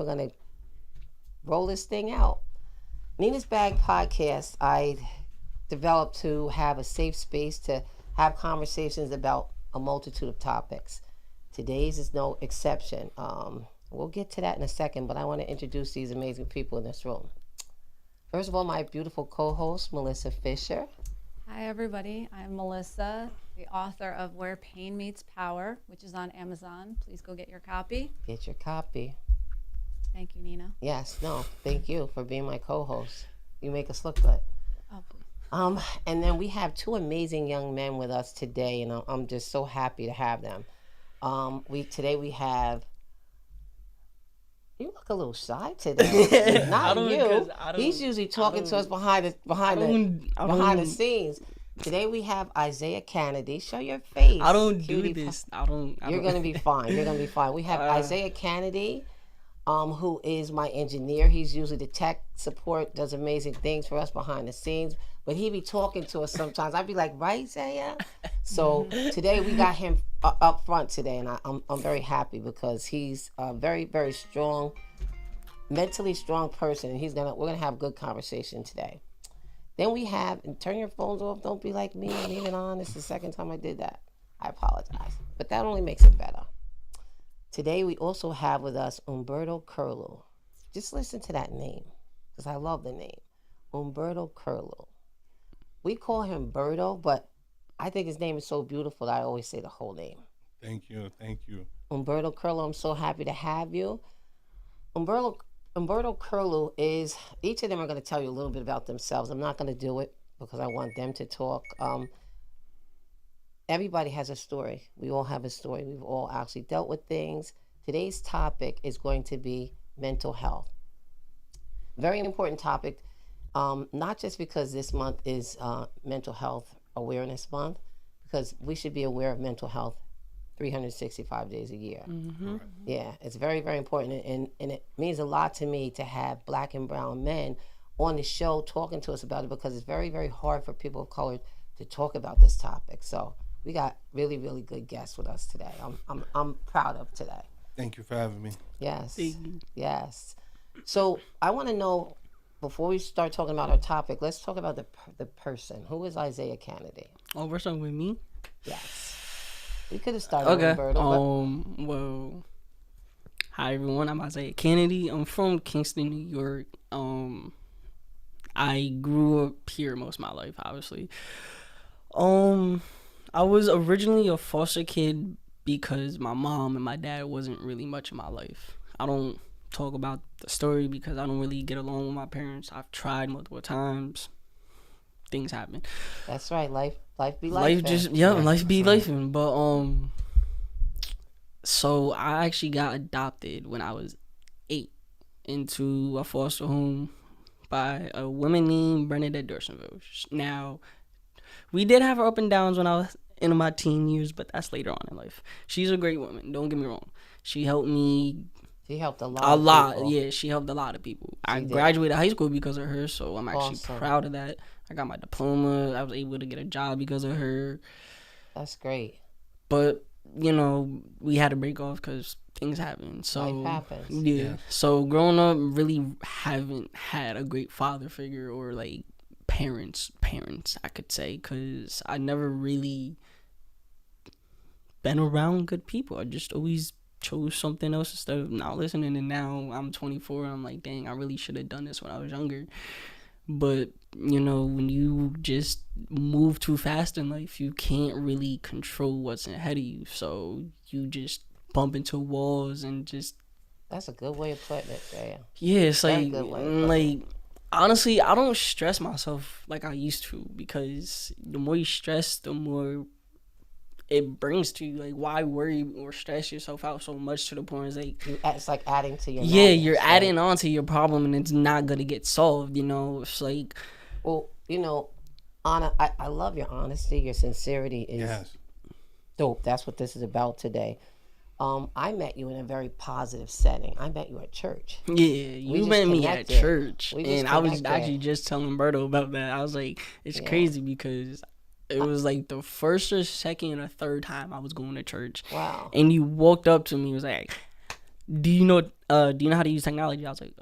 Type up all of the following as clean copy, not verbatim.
going to roll this thing out. Nina's Bag Podcast, I developed to have a safe space to have conversations about a multitude of topics. Today's is no exception. We'll get to that in a second, but I want to introduce these amazing people in this room. First of all, my beautiful co-host, Melissa Fisher. Hi, everybody. I'm Melissa, the author of Where Pain Meets Power, which is on Amazon. Please go get your copy. Get your copy. Thank you, Nina. Yes, no, thank you for being my co-host. You make us look good. Oh, please. And then we have two amazing young men with us today, and I'm just so happy to have them. Today we have. You look a little shy today. Not you. He's usually talking to us behind the scenes. Today we have Isaiah Kennedy. Show your face. I don't do this. You're gonna be fine. You're gonna be fine. We have Isaiah Kennedy, who is my engineer. He's usually the tech support, does amazing things for us behind the scenes. But he be talking to us sometimes. I'd be like, right, Isaiah? So today we got him up front today, and I'm very happy because he's a very, very strong, mentally strong person, and we're gonna have a good conversation today. Then we have, and turn your phones off. Don't be like me and leave it on. This is the second time I did that. I apologize, but that only makes it better. Today we also have with us Umberto Curlew. Just listen to that name, because I love the name, Umberto Curlew. We call him Berto, but I think his name is so beautiful that I always say the whole name. Thank you. Umberto Curlew, I'm so happy to have you. Umberto Curlew is, each of them are going to tell you a little bit about themselves. I'm not going to do it because I want them to talk. Everybody has a story. We all have a story. We've all actually dealt with things. Today's topic is going to be mental health. Very important topic. Not just because this month is Mental Health Awareness Month, because we should be aware of mental health 365 days a year. Mm-hmm. Yeah, it's very, very important. And it means a lot to me to have Black and brown men on the show talking to us about it, because it's very, very hard for people of color to talk about this topic. So we got really, really good guests with us today. I'm proud of today. Thank you for having me. Yes. Thank you. Yes. So I want to know, before we start talking about our topic, let's talk about the person. Who is Isaiah Kennedy? Oh, we're starting with me? Yes. We could have started Okay. with Umberto. Well, hi everyone. I'm Isaiah Kennedy. I'm from Kingston, New York. I grew up here most of my life, obviously. I was originally a foster kid because my mom and my dad wasn't really much in my life. I don't talk about the story because I don't really get along with my parents. I've tried multiple times. Things happen. That's right. Life be life. Life be lifing. But so I actually got adopted when I was 8 into a foster home by a woman named Bernadette Dorsonville. Now, we did have our up and downs when I was in my teen years, but that's later on in life. She's a great woman. Don't get me wrong. She helped me. She helped a lot. People. Yeah. She helped a lot of people. I graduated high school because of her, so I'm actually proud of that. I got my diploma. I was able to get a job because of her. That's great. But we had to break off because things happen. So life happens. Yeah. So growing up, really haven't had a great father figure or like parents. I could say, because I never really been around good people. I just always chose something else instead of not listening, and now I'm 24 and I'm like, dang, I really should have done this when I was younger. But when you just move too fast in life, you can't really control what's ahead of you, so you just bump into walls and just. That's a good way of putting it. Yeah, it's like honestly, I don't stress myself like I used to, because the more you stress, the more it brings to you. Like, why worry or stress yourself out so much to the point it's like adding to your you're adding on to your problem, and it's not gonna get solved. It's like, well, Anna, I love your honesty. Your sincerity is dope. That's what this is about today. I met you in a very positive setting. I met you at church. Yeah, you met me at church, and I was actually just telling Berto about that. I was like, it's crazy because it was like the first or second or third time I was going to church. Wow. And you walked up to me and was like, do you know how to use technology? I was like,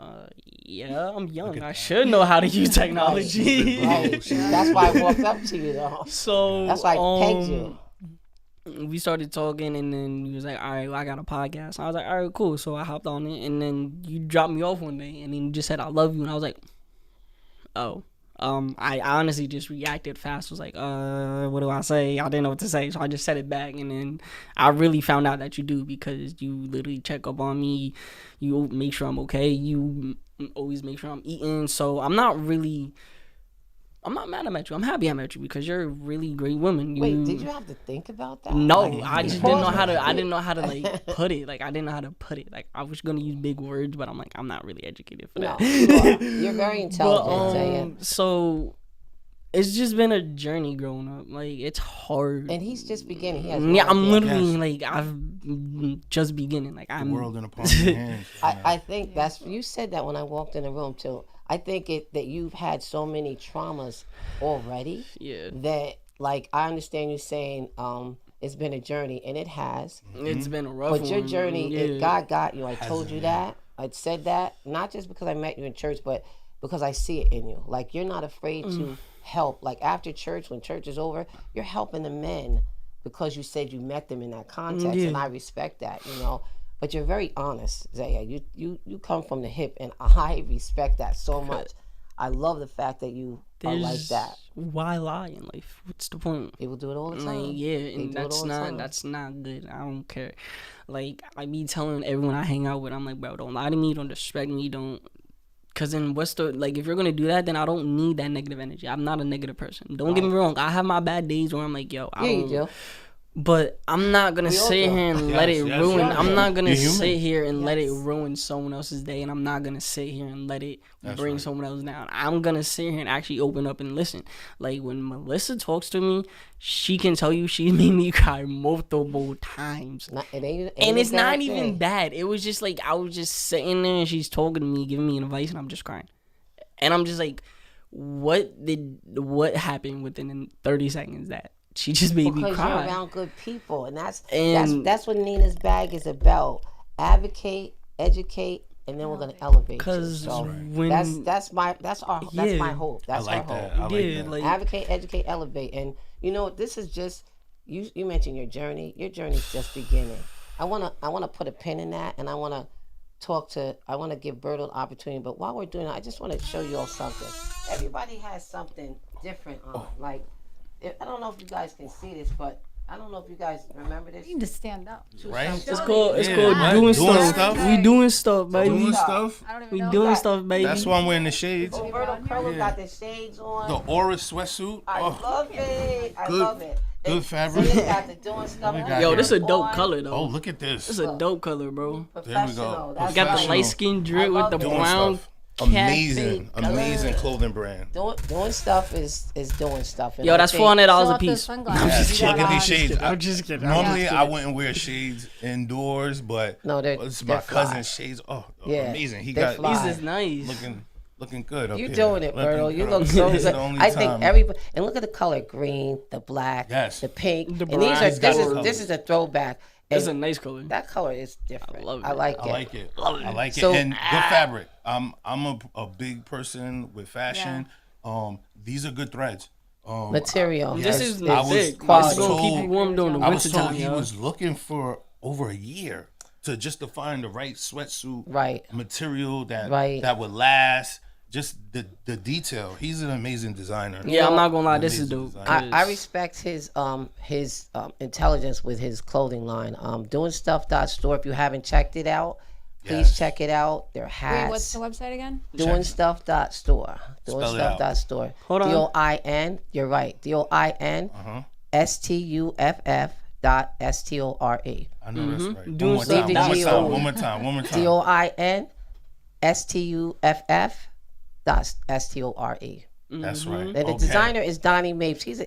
yeah, I'm young. I should know how to use technology. Right. That's why I walked up to you, though. So That's why I pegged you. We started talking, and then he was like, all right, well, I got a podcast. And I was like, all right, cool. So I hopped on it, and then you dropped me off one day, and then you just said, I love you. And I was like, oh. I honestly just reacted fast. Was like, what do I say? I didn't know what to say, so I just said it back. And then I really found out that you do, because you literally check up on me. You make sure I'm okay. You always make sure I'm eating. So I'm not mad at you. I'm happy I met you, because you're a really great woman. Wait, did you have to think about that? No, Like, I just didn't know how to. I didn't know how to like put it. Like I didn't know how to put it. Like I was gonna use big words, but I'm like, I'm not really educated for No, that. you're very intelligent, So it's just been a journey growing up. Like it's hard. and he's just beginning. He has I'm no idea. literally like just beginning. Like I'm. World in the palm of your hands. I think that's you said that when I walked in the room too. I think that you've had so many traumas already. Yeah. That like I understand you saying it's been a journey, and it has. It's been a rough But one. your journey, Yeah. God got you. I told you that. I said that not just because I met you in church, but because I see it in you. Like you're not afraid to help. Like after church, when church is over, you're helping the men because you said you met them in that context, Yeah. and I respect that. But you're very honest, Zaya. You come from the hip, and I respect that so much. I love the fact that you are like that. Why lie in life? What's the point? People do it all the time. Like, yeah, They and do it all the time. that's not good. I don't care. Like I be telling everyone I hang out with, I'm like, bro, don't lie to me, don't disrespect me, don't. Cause then what's the like? If you're gonna do that, then I don't need that negative energy. I'm not a negative person. Don't get me wrong. I have my bad days where I'm like, yo, I Yeah, don't. you do. But I'm not gonna We all sit do. here and Yes, let it yes, ruin. yes. I'm not gonna You're human. sit here and let it Yes. ruin someone else's day, and I'm not gonna sit here and let it bring right. someone else down. I'm gonna sit here and actually open up and listen. Like when Melissa talks to me, she can tell you she made me cry multiple times. It ain't And a it's bad not even thing. bad. It was just like I was just sitting there and she's talking to me, giving me advice, and I'm just crying. And I'm just like, what happened within 30 seconds that she just made me Because cry? you're around good people, and that's And- that's what Nina's bag is about. Advocate, educate, and then we're gonna elevate. you. Because So when that's my hope. That's I like our that. hope. I like yeah, that. like Advocate, educate, elevate, and this is just you mentioned your journey. Your journey's just beginning. I wanna put a pin in that, and I wanna give Berto an opportunity. But while we're doing that, I just want to show you all something. Everybody has something different on. Like I don't know if you guys can see this, but I don't know if you guys remember this. You need to stand up. Right? it's called Yeah, doing right. stuff. Doing stuff. We doing stuff, baby. Doing stuff. I don't even We know. doing stuff, baby. That's why I'm wearing the shades. Roberto Curlo got the shades on. The Aura sweatsuit. I Oh, love it. I Good- love it. good fabric. Zaya got the doing stuff. Look at Yo, that. this is a dope on. color though. oh, look at this. This is a dope color, bro. Professional. That's Got the right. light skin drip I with love the it. Doing brown. stuff. Amazing, cafe amazing color. clothing brand. Doing stuff is doing stuff. And Yo, I that's think- $400 Show a off those piece. sunglasses. Look at these shades. I'm just kidding. Normally, I wouldn't wear shades indoors, but No, they're this is my they're fly. cousin's shades. Oh, Yeah, amazing. He they're got fly. These is nice. looking good up You here. doing it, Looking Berto. You good. look so This is good. the only I think time. everybody and look at the color: green, the black, Yes. the pink. The And these are bride's colors. this is a throwback. This is a And nice color. that color is different. love I it. like it. I like it. Love it. I like it. So- And good fabric. I'm a big person with fashion. These are good threads. Material. This Yes, is I was- thick. quality. This is gonna keep you warm during the I was winter told time, he yo. was looking for over a year to find the right sweatsuit Right. material that Right. that would last. Just the detail. He's an amazing designer. Yeah, I'm not gonna lie. This is Amazing dope. design. I respect his intelligence with his clothing line. Doingstuff.store. If you haven't checked it out, please Yes. check it out. Their Wait, hats. what's the website again? Doingstuff.store. Spell it out. Doingstuff.store. Hold on. DOIN. You're right. DOIN. STUFF. .store. I know that's right. Doing One more stuff time. that One more you- time. One more time. One more time. DOIN. STUFF. .store. That's right. And the Okay. designer is Donnie Mapes. He's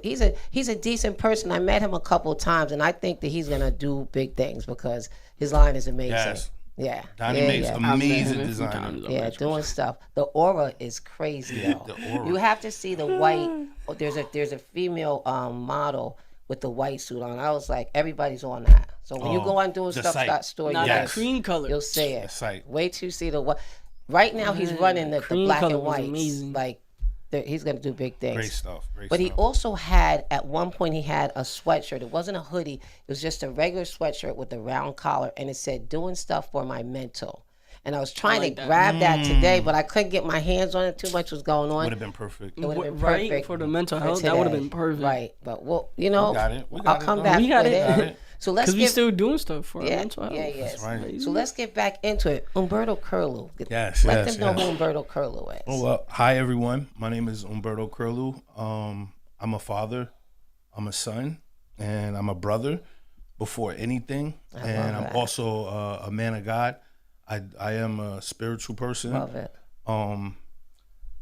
a decent person. I met him a couple of times, and I think that he's gonna do big things because his line is amazing. Yes. Yeah. Donnie yeah, Mapes, yeah. amazing I've met him a few designer. times. Yeah, doing stuff. The aura is crazy though. the aura. You have to see the white. There's a female model with the white suit on. I was like, everybody's on that. So when you go on doing the stuff, sight. start story, Now Yes. that cream color. you'll see The it. sight. Wait till you see the what. Right now he's running the cream black color and was whites. amazing. Like he's gonna do big things. Great stuff. Great But he stuff. also had, at one point, he had a sweatshirt. It wasn't a hoodie. It was just a regular sweatshirt with a round collar, and it said, doing stuff for my mental. And I was trying like to that. grab that today, but I couldn't get my hands on it. Too much was going on. Would have been perfect. It would have been Right, perfect for the mental for health, that would have today. been perfect. Right. But, well, you know, We got it. We I'll got it, come though. back We got with it. it. Got it. So let's Because we get still doing stuff for our yeah, mental health. yeah, yes. That's right. So let's get back into it. Umberto Curlew. Yes, Let yes, them know yes. who Umberto Curlew is. Oh, well, hi everyone. My name is Umberto Curlew. I'm a father, I'm a son, and I'm a brother before anything. And I'm that. also a man of God. I am a spiritual person. Love it.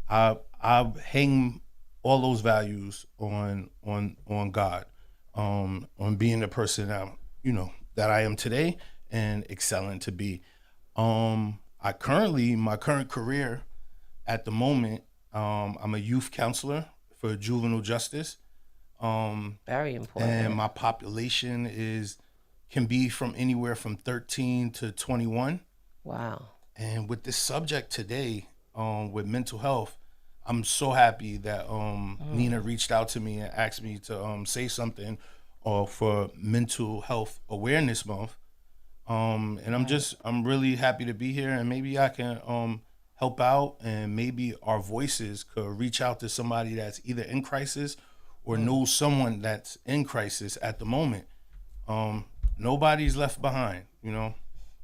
I hang all those values on God, on being the person that that I am today and excelling to be. My current career at the moment, I'm a youth counselor for juvenile justice. Very important. And my population can be from anywhere from 13 to 21. Wow. And with this subject today, with mental health, I'm so happy that Nina reached out to me and asked me to say something for Mental Health Awareness Month. And I'm really happy to be here, and maybe I can help out, and maybe our voices could reach out to somebody that's either in crisis or knows someone that's in crisis at the moment. Nobody's left behind,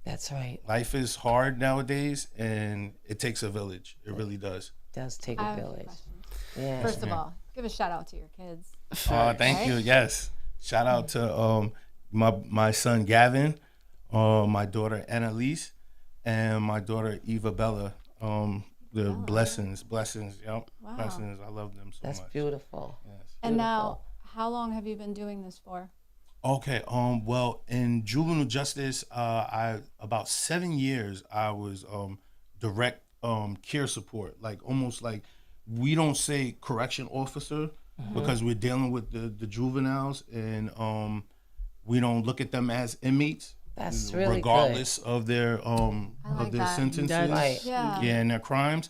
That's right. Life is hard nowadays, and it takes a village. It really does. It does take I a have a village. question. Yeah. First of all, give a shout out to your kids. Thank you. Yes. Shout out to my son Gavin, my daughter Annalise, and my daughter Eva Bella. The blessings. Yep. Wow. Blessings. I love them so That's much. beautiful. Yes. And now, how long have you been doing this for? Okay. Well, in juvenile justice, about 7 years I was direct care support, like almost like, we don't say correction officer because we're dealing with the juveniles, and we don't look at them as inmates. That's really regardless of their like that. sentences, Right. Yeah. and their crimes.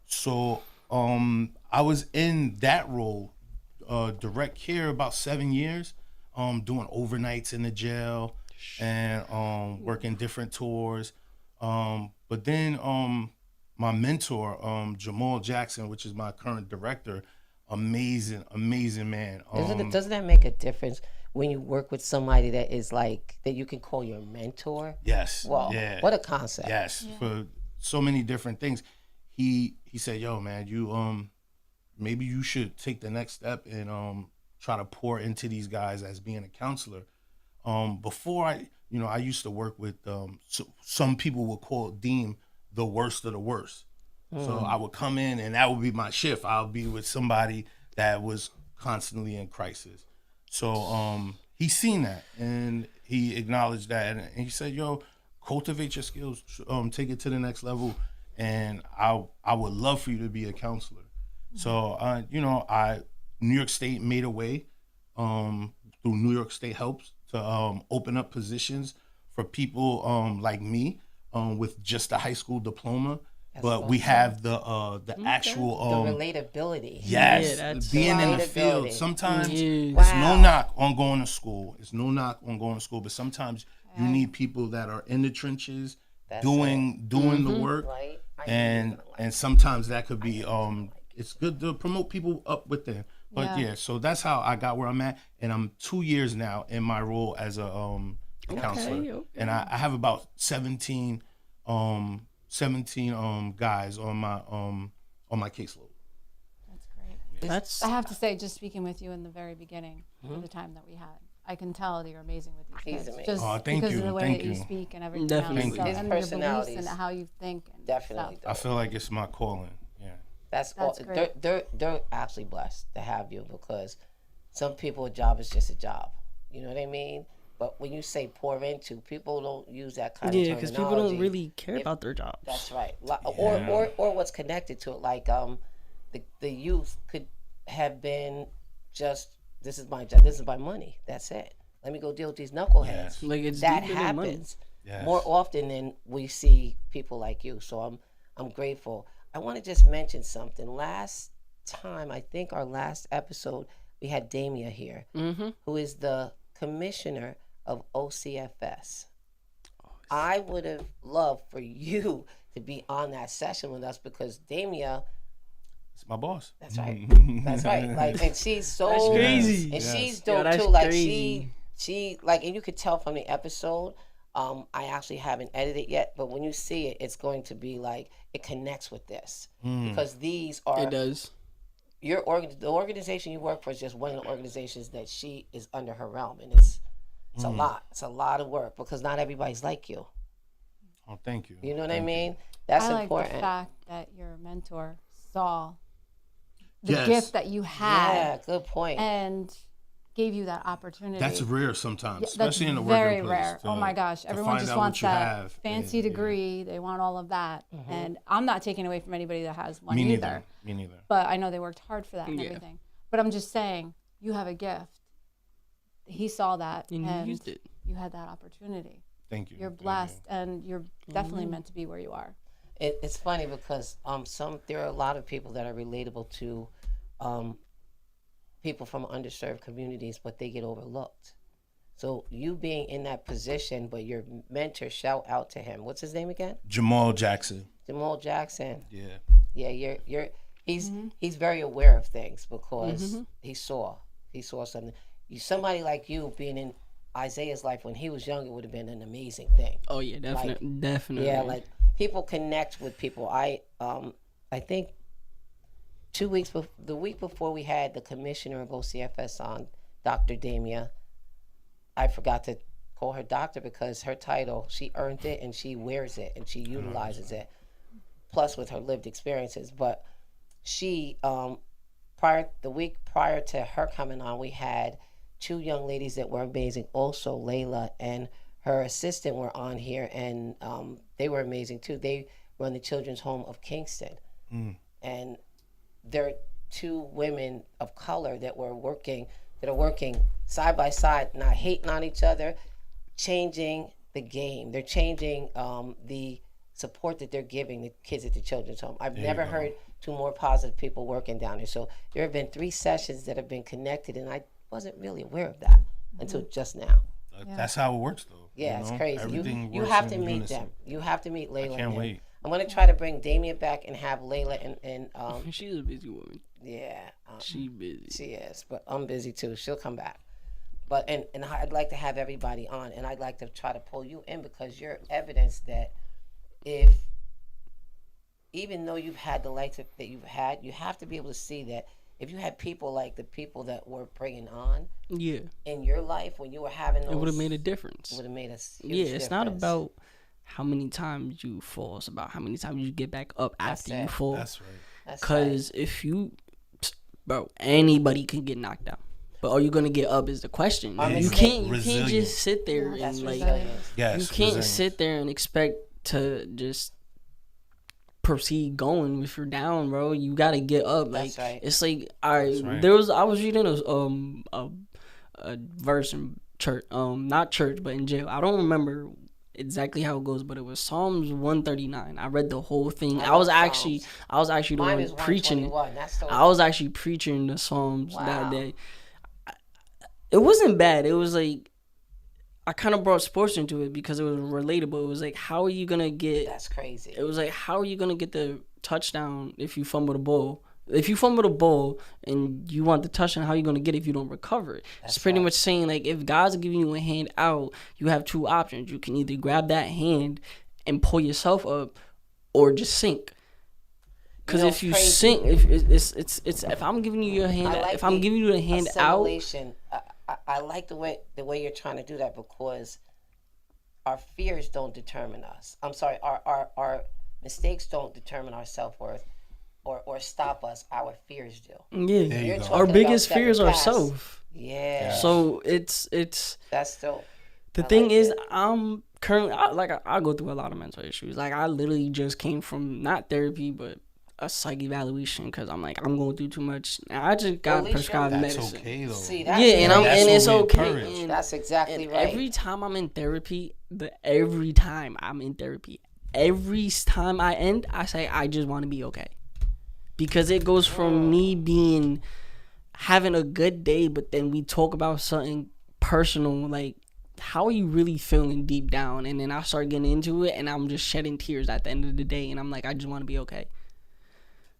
So I was in that role, direct care, about 7 years, doing overnights in the jail and working different tours. But then my mentor, Jamal Jackson, which is my current director, amazing man. Doesn't that make a difference when you work with somebody that is like, that you can call your mentor? Yes. Wow. Yeah. What a concept. Yes. For so many different things. He said, "Yo, man, you maybe you should take the next step and try to pour into these guys as being a counselor." Before I used to work with some people would deem the worst of the worst. So I would come in, and that would be my shift. I'll be with somebody that was constantly in crisis. So he seen that, and he acknowledged that, and he said, "Yo, cultivate your skills, take it to the next level, and I would love for you to be a counselor." So New York State made a way through New York State Helps to open up positions for people like me with just a high school diploma. But we have the actual The relatability. yes, Yeah, that's- being in the Relatability. field. Sometimes Yeah. it's no Wow. knock on going to school. It's no knock on going to school, but sometimes you need people that are in the trenches That's doing the work, Right? and sometimes that could be it's good to promote people up within. But Yeah. so that's how I got where I'm at, and I'm 2 years now in my role as a counselor, okay. and I have about 17 guys on my caseload. That's great. That's I have to say, just speaking with you in the very beginning, for the time that we had, I can tell that you're amazing with these He's kids. amazing. Just Oh, thank because you, of the way thank that you you. speak and everything Definitely. else. So, His and your personalities. beliefs and how you think. And Definitely stuff. I feel like it's my calling. Yeah. That's That's all, great. they're actually blessed to have you, because some people, a job is just a job. You know what I mean? But when you say pour into, people don't use that kind of yeah, terminology. because people don't really care about their jobs. That's right. Yeah. Or what's connected to it. Like the youth could have been just this is my job. This is my money. That's it. Let me go deal with these knuckleheads. Yes. Like it's That deeper than money. happens Yes. more often than we see people like you. So I'm grateful. I want to just mention something. Last time, I think our last episode, we had Damia here, who is the commissioner of OCFS. I would have loved for you to be on that session with us because Damia, It's my boss. that's right. That's right. Like, and she's so That's crazy. and Yes. she's Yo, dope that's too. Like crazy. she like, and you could tell from the episode. I actually haven't edited yet, but when you see it, it's going to be like it connects with this because these are It does. the organization you work for is just one of the organizations that she is under her realm, and it's a lot. It's a lot of work because not everybody's like you. Oh, thank you. You know what I Thank mean? you. That's I like important. the fact that your mentor saw the Yes. gift that you had Yeah, good point. and gave you that opportunity. That's rare sometimes, Yeah, especially that's in the very working rare. place. Oh my gosh, to everyone find just out wants what you that have. fancy Yeah. degree. They want all of that, and I'm not taking away from anybody that has one Me either. neither. Me neither. But I know they worked hard for that and Yeah. everything. But I'm just saying, you have a gift. He saw that, And you and used it. you had that opportunity. Thank you. You're Thank you. blessed, and you're definitely meant to be where you are. It's funny because there are a lot of people that are relatable to people from underserved communities, but they get overlooked. So you being in that position, but your mentor, shout out to him. What's his name again? Jamal Jackson. Jamal Jackson. Yeah. Yeah, he's very aware of things because he saw something. Somebody like you being in Isaiah's life when he was younger would have been an amazing thing. Oh yeah, definitely, definitely. Yeah, like people connect with people. I think the week before we had the commissioner of OCFS on, Dr. Damia, I forgot to call her doctor because her title, she earned it and she wears it and she utilizes it, plus with her lived experiences. But she, the week prior to her coming on, we had two young ladies that were amazing. Also, Layla and her assistant were on here, and they were amazing too. They run the Children's Home of Kingston, and they're two women of color that are working side by side, not hating on each other, changing the game. They're changing the support that they're giving the kids at the Children's Home. I've never heard two more positive people working down there. So there have been 3 sessions that have been connected, and I wasn't really aware of that until just now. That's how it works, though. Yeah, it's crazy. Everything You works have to in meet unison. them. You have to meet Layla. I can't and them. wait. I'm gonna try to bring Damien back and have Layla and She's a busy woman. yeah. She busy. She is, but I'm busy too. She'll come back. But and I'd like to have everybody on, and I'd like to try to pull you in because you're evidence that even though you've had the life that you've had, you have to be able to see that if you had people like the people that we're bringing on Yeah, in your life when you were having those, it would have made a difference. would have made us. Yeah, it's not about how many times you fall. It's about how many times you get back up after you it. fall. That's right. Because if you, bro, anybody can get knocked down. But are you gonna get up is the question. You can't Resilient. just sit there That's and like resilience. Yes. you can't resilience. sit there and expect to just proceed going if you're down, bro. You gotta get up. Like That's right. it's like I right. I was reading a verse in church, not church but in jail. I don't remember exactly how it goes, but it was Psalms 139. I read the whole thing. I was love actually the Mine one is preaching it. 121. That's so I was actually preaching the Psalms that Wow. day. It wasn't bad. It was like I kind of brought sports into it because it was relatable. It was like, how are you gonna get? That's crazy. It was like, how are you gonna get the touchdown if you fumble the ball? If you fumble the ball and you want the touchdown, how are you gonna get it if you don't recover it? It's pretty much saying like, if God's giving you a hand out, you have 2 options. You can either grab that hand and pull yourself up, or just sink. Because if you crazy. sink, if if I'm giving you your hand, I like if I'm the giving you the hand out, assimilation. I like the way you're trying to do that because our fears don't determine us. I'm sorry, our mistakes don't determine our self-worth or stop us. Our fears do. yeah, There you You're go. talking our about biggest stepping fears are past. self. Yeah. So it's That's still the I thing like is, it. I'm currently I go through a lot of mental issues. Like I literally just came from not therapy, but a psych evaluation because I'm like, I'm going through too much. And I just At got least prescribed you're- That's medicine. okay though. See, Yeah, and That's and it's what we okay. encourage. And, That's exactly and right. every time I'm in therapy, every time I'm in therapy, every time I end, I say I just want to be okay, because it goes from me having a good day, but then we talk about something personal, like how are you really feeling deep down, and then I start getting into it, and I'm just shedding tears at the end of the day, and I'm like, I just want to be okay.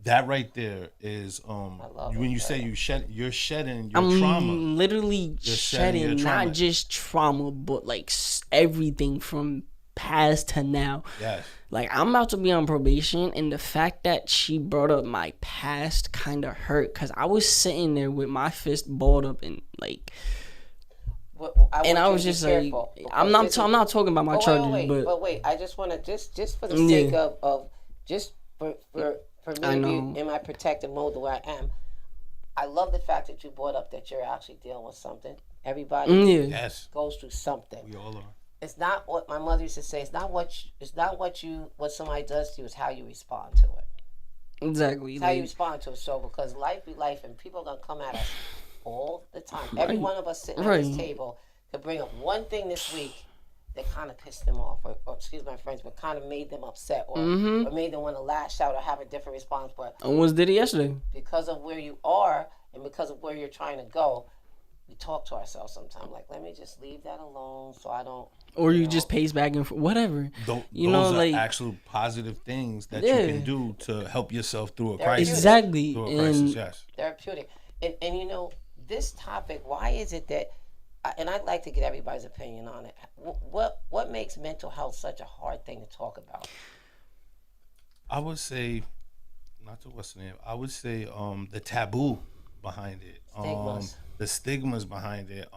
That right there is love when it, you say you're shedding your I'm trauma. literally shedding your shedding trauma. not just trauma, but like everything from past to now. Yes. Like, I'm about to be on probation, and the fact that she brought up my past kind of hurt, because I was sitting there with my fist balled up and like, and I was just like, I'm not talking about my charges, but wait, I just want to just for the Yeah. sake of just for me I to know. be in my protective mode the way I am. I love the fact that you brought up that you're actually dealing with something. Everybody yeah, Yes. goes through something. We all are. It's not what my mother used to say. It's not what somebody does to you. It's how you respond to it. exactly. It's how you Like, respond to it. So because life be life, and people are gonna come at us all the time. Every Right. one of us sitting at Right. this table could bring up one thing this week that kind of pissed them off, or excuse my friends, but kind of made them upset, or made them want to lash out or have a different response. But I almost did it yesterday. because of where you are and because of where you're trying to go, we talk to ourselves sometimes. Like, let me just leave that alone, so I don't. Or you know. just pace back and whatever. Those know, are like- actual positive things that Yeah. you can do to help yourself through a They're crisis. Exactly. Through a crisis, And yes. Therapeutic. And you know, this topic, why is it that, and I'd like to get everybody's opinion on it. What makes mental health such a hard thing to talk about? I would say, not to what's the name, I would say the taboo behind it. Stigmas. The stigmas behind it.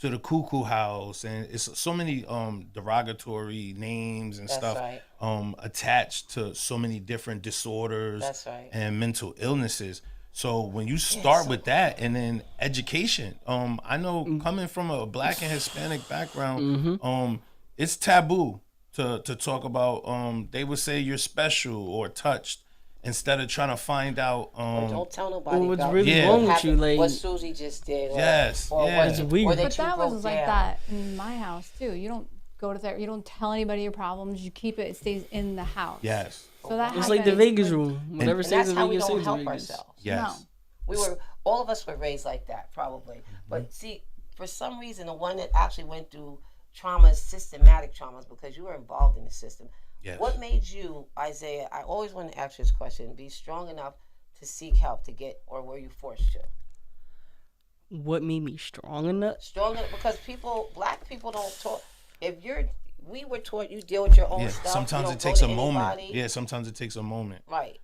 To the cuckoo house, and it's so many derogatory names and That's stuff right. attached to so many different disorders That's right. and mental illnesses. So when you start with that, and then education, I know coming from a Black and Hispanic background, it's taboo to talk about. They would say you're special or touched, instead of trying to find out. Don't tell nobody what's about really Yeah. wrong what with you, happened- like, what Susie just did. Or, Yes, or yeah. what It's you- weird. Or that But you that broke was like down. that in my house too. You don't go to therapy. You don't tell anybody your problems. You keep it. It stays in the house. Yes, So that it's like the happens, Vegas rule. Whatever And stays that's in how we Vegas don't stays in help Vegas. ourselves. yes. No. All of us were raised like that, probably. But see, for some reason, the one that actually went through traumas, systematic traumas, because you were involved in the system. Yes. What made you, Isaiah, I always want to ask you this question, be strong enough to seek help to get, or were you forced to? What made me strong enough? Strong enough, because black people don't talk. We were taught you deal with your own Yeah. stuff. Sometimes you it don't go takes to a moment. anybody. Yeah, sometimes it takes a moment. Right.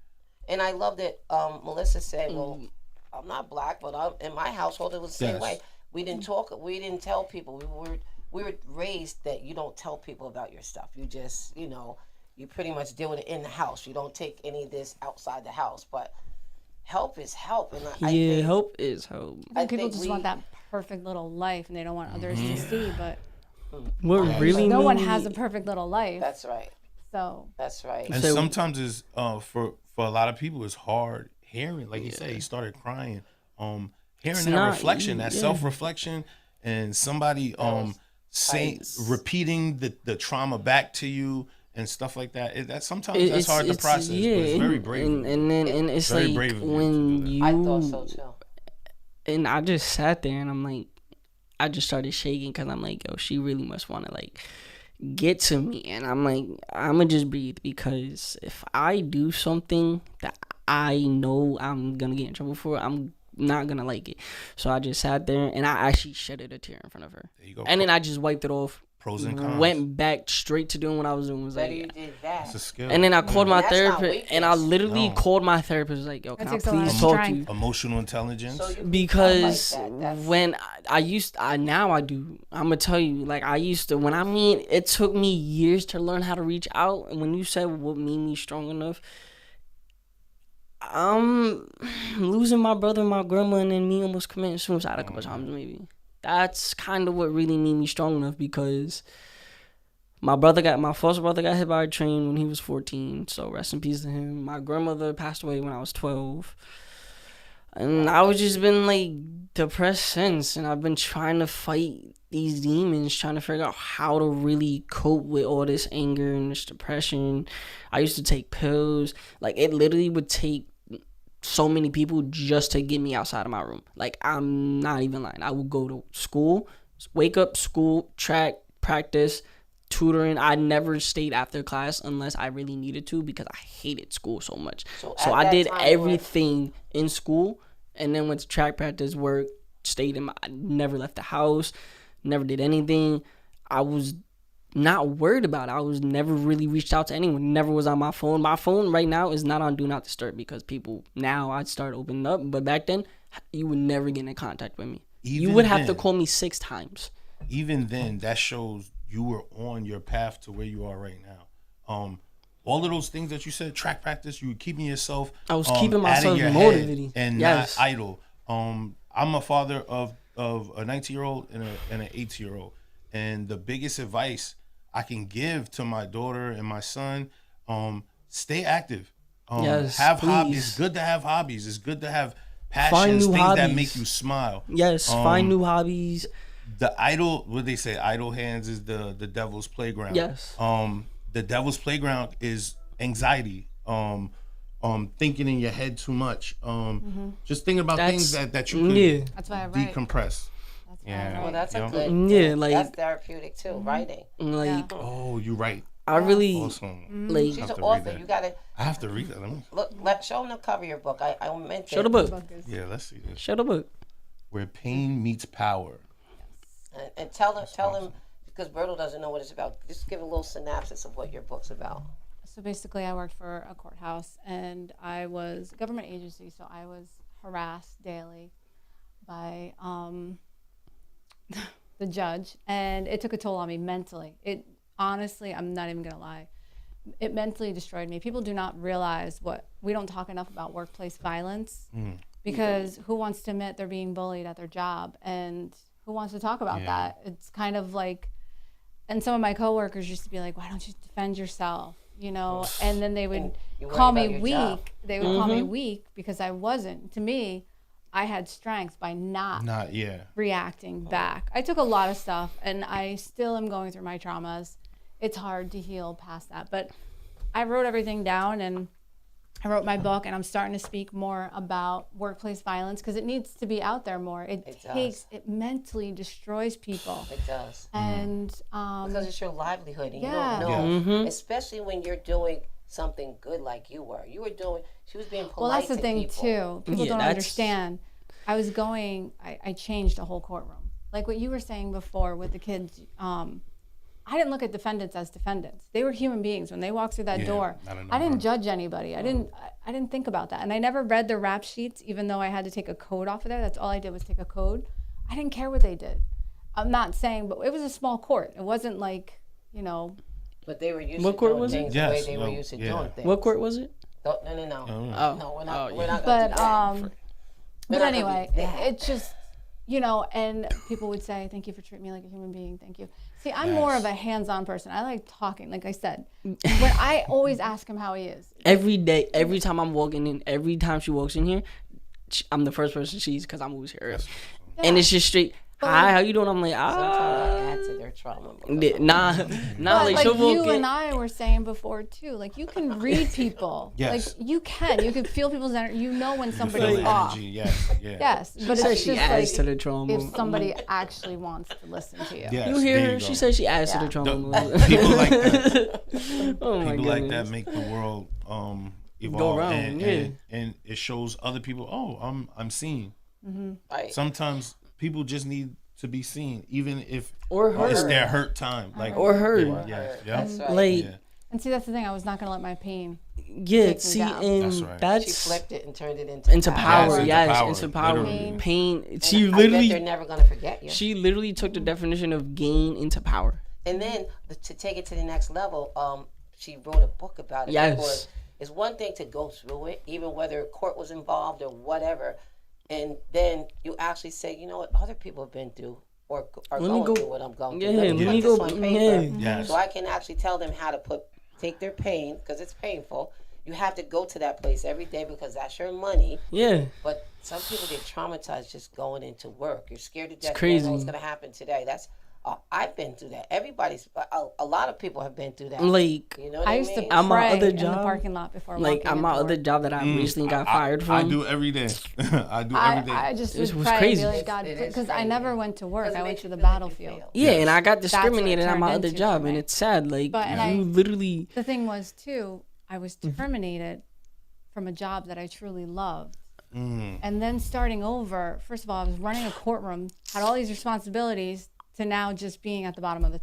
And I love that Melissa said, well, I'm not black, but in my household it was the same Yes. way. We didn't talk, we didn't tell people. We were raised that you don't tell people about your stuff. You just, you pretty much deal with it in the house. You don't take any of this outside the house. But help is help. And I Yeah, think, help is help. I People think just we- want that perfect little life, and they don't want others to see. But What really no one made has me- a perfect little life. That's right. So That's right. And So- sometimes it's for a lot of people it's hard hearing. Like you said, he started crying. Hearing It's that not reflection, easy, that yeah. self-reflection, and somebody saying tight. repeating the trauma back to you and stuff like that. That sometimes that's hard to process, but it's very brave. And it's Very like brave of you to when do that. you I thought so too. and I just sat there and I'm like, I just started shaking because I'm like, yo, she really must want to like get to me, and I'm like, I'm gonna just breathe, because if I do something that I know I'm gonna get in trouble for, I'm not gonna like it. So I just sat there and I actually shedded a tear in front of her, There you go. and then I just wiped it off. Pros and cons. Went back straight to doing what I was doing. Was Better like, you did that. It's a skill. and then I called my That's not therapist, and I weakness. literally No. called my therapist. Like, yo, can That I takes a lot please of talk to strength. you? Emotional intelligence. So you can Because tell like that. That's- when I'm gonna tell you, like, I used to, when I mean, it took me years to learn how to reach out. And when you said what made me strong enough, I'm losing my brother, my grandma, and then me almost committing suicide a couple times, maybe. That's kind of what really made me strong enough, because My foster brother got hit by a train when he was 14, so rest in peace to him. My grandmother passed away when I was 12. And I was just been like depressed since, and I've been trying to fight these demons, trying to figure out how to really cope with all this anger and this depression. I used to take pills. Like, it literally would take so many people just to get me outside of my room. Like, I'm not even lying. I would go to school, wake up, school, track, practice, tutoring. I never stayed after class unless I really needed to because I hated school so much. So I did everything in school and then went to track practice, work, I never left the house, never did anything. I was not worried about it. I was never really reached out to anyone, never was on my phone. My phone right now is not on Do Not Disturb because people, now I start opening up, but back then you would never get in contact with me. You would have to call me 6 times. Even then, that shows you were on your path to where you are right now. All of those things that you said, track practice, you were keeping yourself. I was keeping myself motivated and not idle. I'm a father of a 19-year-old and an 18-year-old, and the biggest advice I can give to my daughter and my son, stay active. Have hobbies. It's good to have hobbies. It's good to have passions, things that make you smile. Yes, find new hobbies. The idle, what they say, idle hands is the devil's playground. Yes. The devil's playground is anxiety. Thinking in your head too much. Just thinking about things that you could That's why I write. decompress. Well, that's a good. Like that's therapeutic too. Writing. Like, oh, you're right. I really awesome. like. She's an author. You gotta. I have to read that. Show them the cover of your book. I meant to. Show the book. Yeah, let's see this. Show the book. Where Pain Meets Power. And tell them, because Berto doesn't know what it's about. Just give a little synopsis of what your book's about. So basically, I worked for a courthouse, and I was a government agency, so I was harassed daily by the judge, and it took a toll on me mentally. It honestly, I'm not even gonna lie, it mentally destroyed me. People do not realize we don't talk enough about workplace violence, because who wants to admit they're being bullied at their job, and who wants to talk about that? It's kind of like, and some of my coworkers used to be like, why don't you defend yourself? You know, and then they would call me weak. They would call me weak because I wasn't. To me, I had strength by not reacting back. I took a lot of stuff, and I still am going through my traumas. It's hard to heal past that, but I wrote everything down, and I wrote my book, and I'm starting to speak more about workplace violence because it needs to be out there more. It mentally destroys people. It does. And because it's your livelihood, and you Yeah. don't know, especially when you're doing something good like you were. She was being polite. Well, that's the to thing people. too. People don't understand. I changed a whole courtroom. Like what you were saying before with the kids, I didn't look at defendants as defendants. They were human beings. When they walked through that door, I didn't judge anybody. I didn't think about that. And I never read the rap sheets, even though I had to take a code off of there. That's all I did was take a code. I didn't care what they did. I'm not saying, but it was a small court. It wasn't like, you know. But they were used What to court doing was it? things the way they were used to doing things. What court was it? No. No, we're not gonna do that. But anyway, it's just, you know, and people would say, thank you for treating me like a human being. Thank you. See, I'm more of a hands-on person. I like talking, like I said. When I always ask him how he is. Every day, every time I'm walking in, every time she walks in here, I'm the first person she sees because I'm always here early. Yeah. And it's just straight, hi, how you doing? I'm like, Sometimes I add to their trauma. Nah, like you and I were saying before too, like you can read people. Yes. Like you can feel people's energy. You know when somebody's off. Yes, but it's just adds like to the trauma. if somebody actually wants to listen to you. Yes, you hear her? She says she adds to the trauma. People like that. Oh my people goodness. like that make the world evolve. Go around, and it shows other people, I'm seen. Right. Sometimes people just need to be seen, even if heard. It's their hurt time, like or heard. That's right. Like, and see, that's the thing. I was not gonna let my pain. See, down. and That's She that's flipped it and turned it into power. Yes, Into power. literally. Pain. I bet they're never gonna forget you. She literally took the definition of gain into power. And then to take it to the next level, she wrote a book about it. Yes. Because it's one thing to go through it, even whether court was involved or whatever, and then you actually say, you know what, other people have been through are Let me going go- through what I'm going through. Yeah, Let me let me put this go- on paper yeah. Yes. so I can actually tell them how to take their pain, because it's painful. You have to go to that place every day because that's your money. Yeah. But some people get traumatized just going into work. You're scared to death. You crazy. don't know what's going to happen today. That's I've been through that. A lot of people have been through that. Like, You know what I I used to mean? At my pray other in the job, parking lot before like walking at my into other work. job that I recently got fired from. I do every day. I do every day. I just This would was pray crazy. and be like, God, It is because I crazy. never went to work. Because it I went makes to you the feel like you battlefield. failed. Yeah, and I got That's what it discriminated at my turned other into job, for and me. it's sad. Like, But- and you I- literally. The thing was, too, I was terminated from a job that I truly loved. And then starting over, first of all, I was running a courtroom, had all these responsibilities, to now just being at the bottom of the,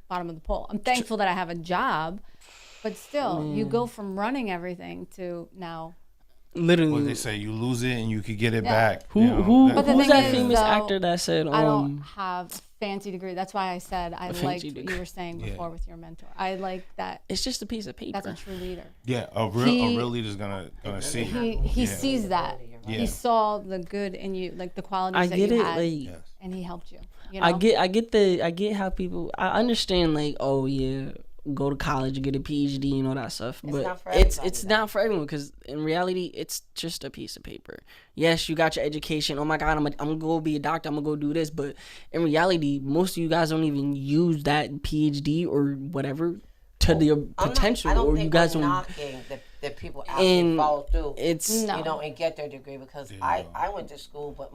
bottom of the pole. I'm thankful that I have a job, but still, you go from running everything to now. Literally. What they say, you lose it and you could get it Yeah. back. Who you know, who that- But the who's thing that is, famous though, actor that said I don't have a fancy degree. That's why I said I liked fancy what degree. you were saying Yeah. before with your mentor. I like that. it's just a piece of paper. That's a true leader. Yeah, a He- real leader's gonna see. He Yeah. sees that. Yeah. He saw the good in you, like the qualities I that get you it. had, Like, Yes. and he helped you. You know? I get how people. I understand, like, oh yeah, go to college, get a PhD, and all that stuff. But not for it's everybody, though. not for everyone, because in reality, it's just a piece of paper. Yes, you got your education. Oh my God, I'm gonna go be a doctor. I'm gonna go do this. But in reality, most of you guys don't even use that PhD or whatever to their potential, I don't or think you guys I'm don't. knocking the people actually And follow through. It's No. And get their degree, because I went to school, but